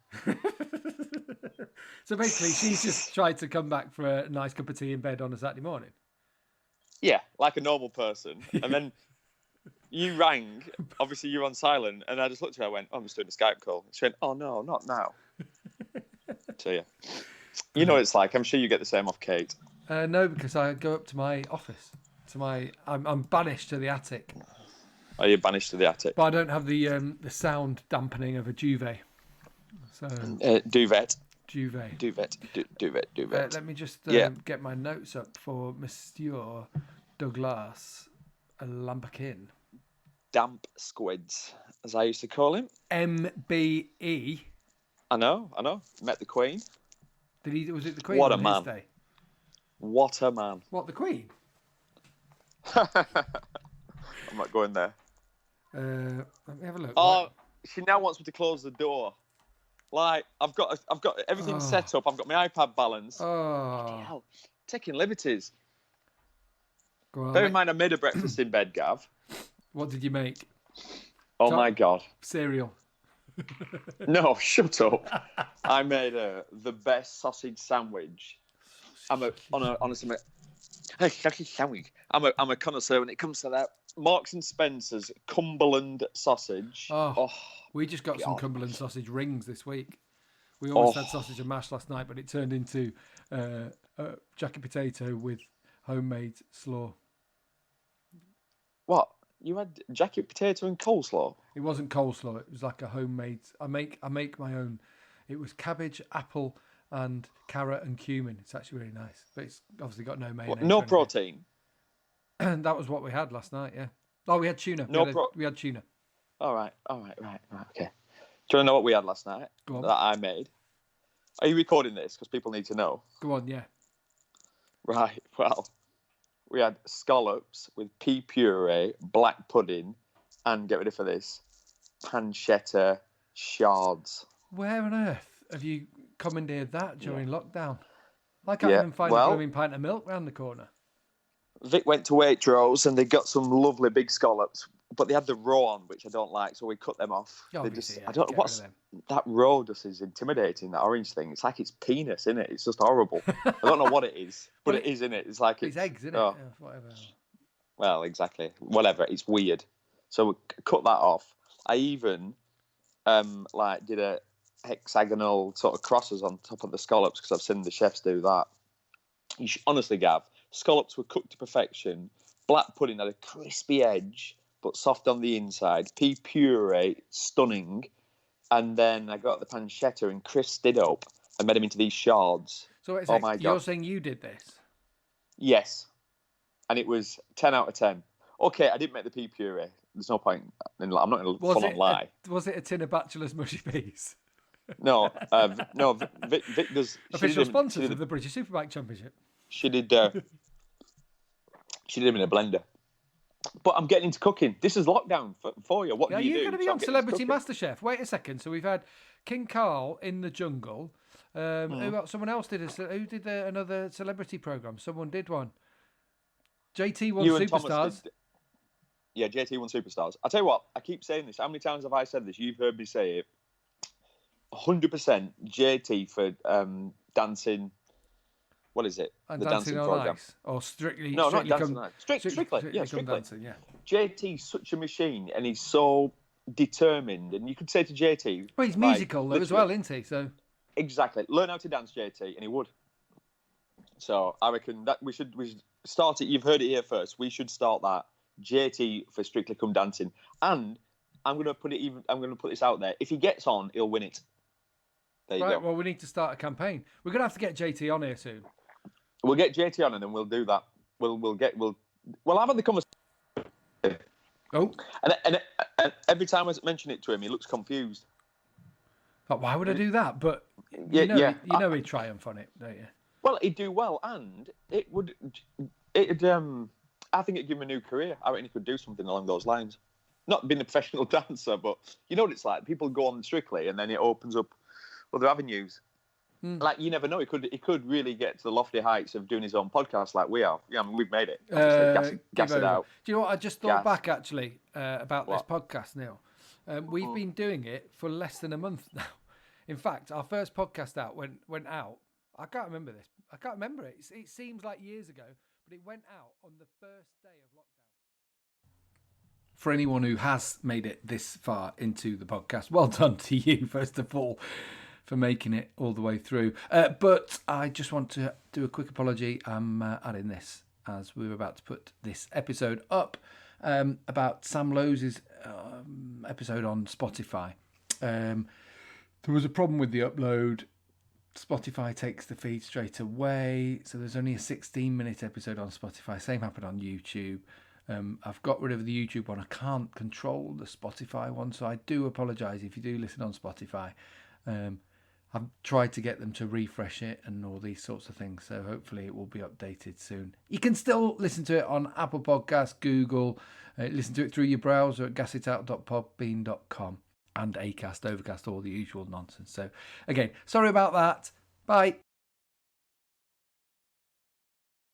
So basically, she's just tried to come back for a nice cup of tea in bed on a Saturday morning. Yeah, like a normal person. And then you rang. Obviously, you're on silent, and I just looked at her and went, "Oh, I'm just doing a Skype call." She went, "Oh no, not now." So yeah, you know what it's like. I'm sure you get the same off Kate. No, because I go up to my office. I'm banished to the attic. Are you banished to the attic? But I don't have the sound dampening of a duvet. So Duvet. duvet. Duvet. Let me just Yeah. get my notes up for Monsieur Douglas Lampkin. Damp squids, as I used to call him. MBE. I know. Met the Queen. Was it the Queen What on a man. his day? What a man. What, the Queen? I'm not going there. Let me have a look. Oh, she now wants me to close the door. Like, I've got everything set up. I've got my iPad balanced. Bloody hell. Taking liberties. Go on, Bear in mind, I made a breakfast in bed, Gav. What did you make? Oh, my God. Cereal. No, shut up. I made the best sausage sandwich. Honestly, sausage sandwich. I'm a connoisseur when it comes to that. Marks and Spencer's Cumberland sausage. We just got some Cumberland sausage rings this week. We almost had sausage and mash last night, but it turned into jacket potato with homemade slaw. What? You had jacket potato and coleslaw? It wasn't coleslaw. It was like a homemade. I make my own. It was cabbage, apple, and carrot and cumin. It's actually really nice, but it's obviously got no mayonnaise. No protein. And that was what we had last night. Yeah. Oh, we had tuna. We had tuna. All right. Okay. Do you want to know what we had last night? Go on. That I made. Are you recording this? Because people need to know. Go on. Yeah. Right. Well, we had scallops with pea puree, black pudding, and get ready for this, pancetta shards. Where on earth have you commandeered that during lockdown? I can't even find a blooming pint of milk round the corner. Vic went to Waitrose and they got some lovely big scallops, but they had the raw on, which I don't like, so we cut them off. I don't know what's that raw just is intimidating. That orange thing, it's like it's penis, isn't it? It's just horrible. I don't know what it is, but it is, isn't it? It's like it's eggs, isn't it? Oh. Yeah, whatever. Well, exactly. Whatever. It's weird. So we cut that off. I even did a hexagonal sort of crosses on top of the scallops because I've seen the chefs do that. Honestly, Gav, scallops were cooked to perfection. Black pudding had a crispy edge, but soft on the inside. Pea puree, stunning. And then I got the pancetta and crisped it up and made them into these shards. So oh my God. You're saying you did this? Yes. And it was 10 out of 10. Okay, I didn't make the pea puree. There's no point. I'm not going to full-on lie. Was it a tin of Bachelor's mushy peas? No. Vic does... Official sponsors of the British Superbike Championship. She did them in a blender. But I'm getting into cooking. This is lockdown for you. What do you do? You're going to be on Celebrity MasterChef. Wait a second. So we've had King Carl in the jungle. Someone else did who did another celebrity program? Someone did one. JT won Superstars. Yeah, JT won Superstars. I'll tell you what. I keep saying this. How many times have I said this? You've heard me say it. 100% JT for dancing. What is it? And the dancing on program. Ice, or strictly? No, not dancing on ice. Strictly. Yeah, strictly. Dancing, yeah. JT's such a machine, and he's so determined. And you could say to JT, well, he's musical though as well, isn't he? So exactly, learn how to dance, JT, and he would. So I reckon that we should start it. You've heard it here first. We should start that JT for Strictly Come Dancing, and I'm going to put this out there. If he gets on, he'll win it. There you go. Well, we need to start a campaign. We're going to have to get JT on here soon. We'll get JT on and then we'll do that. We'll have had the conversation. Oh. And every time I mention it to him, he looks confused. But why would I do that? But you know he'd triumph on it, don't you? Well, he'd do well, and I think it'd give him a new career. I reckon he could do something along those lines. Not being a professional dancer, but you know what it's like. People go on Strictly, and then it opens up other avenues. Like, you never know. He could really get to the lofty heights of doing his own podcast like we are. Yeah, I mean, we've made it. Gas it out. Do you know what? I just thought back, actually, about this podcast, Neil. We've been doing it for less than a month now. In fact, our first podcast went out. I can't remember this. I can't remember it. It seems like years ago, but it went out on the first day of lockdown. for anyone who has made it this far into the podcast, well done to you, first of all, for making it all the way through. But I just want to do a quick apology. I'm adding this as we were about to put this episode up about Sam Lowe's episode on Spotify. There was a problem with the upload. Spotify takes the feed straight away, so there's only a 16-minute episode on Spotify. Same happened on YouTube. I've got rid of the YouTube one. I can't control the Spotify one, so I do apologise if you do listen on Spotify. I've tried to get them to refresh it and all these sorts of things, so hopefully it will be updated soon. You can still listen to it on Apple Podcasts, Google, listen to it through your browser at gasitout.podbean.com and Acast, Overcast, all the usual nonsense. So again, sorry about that. Bye.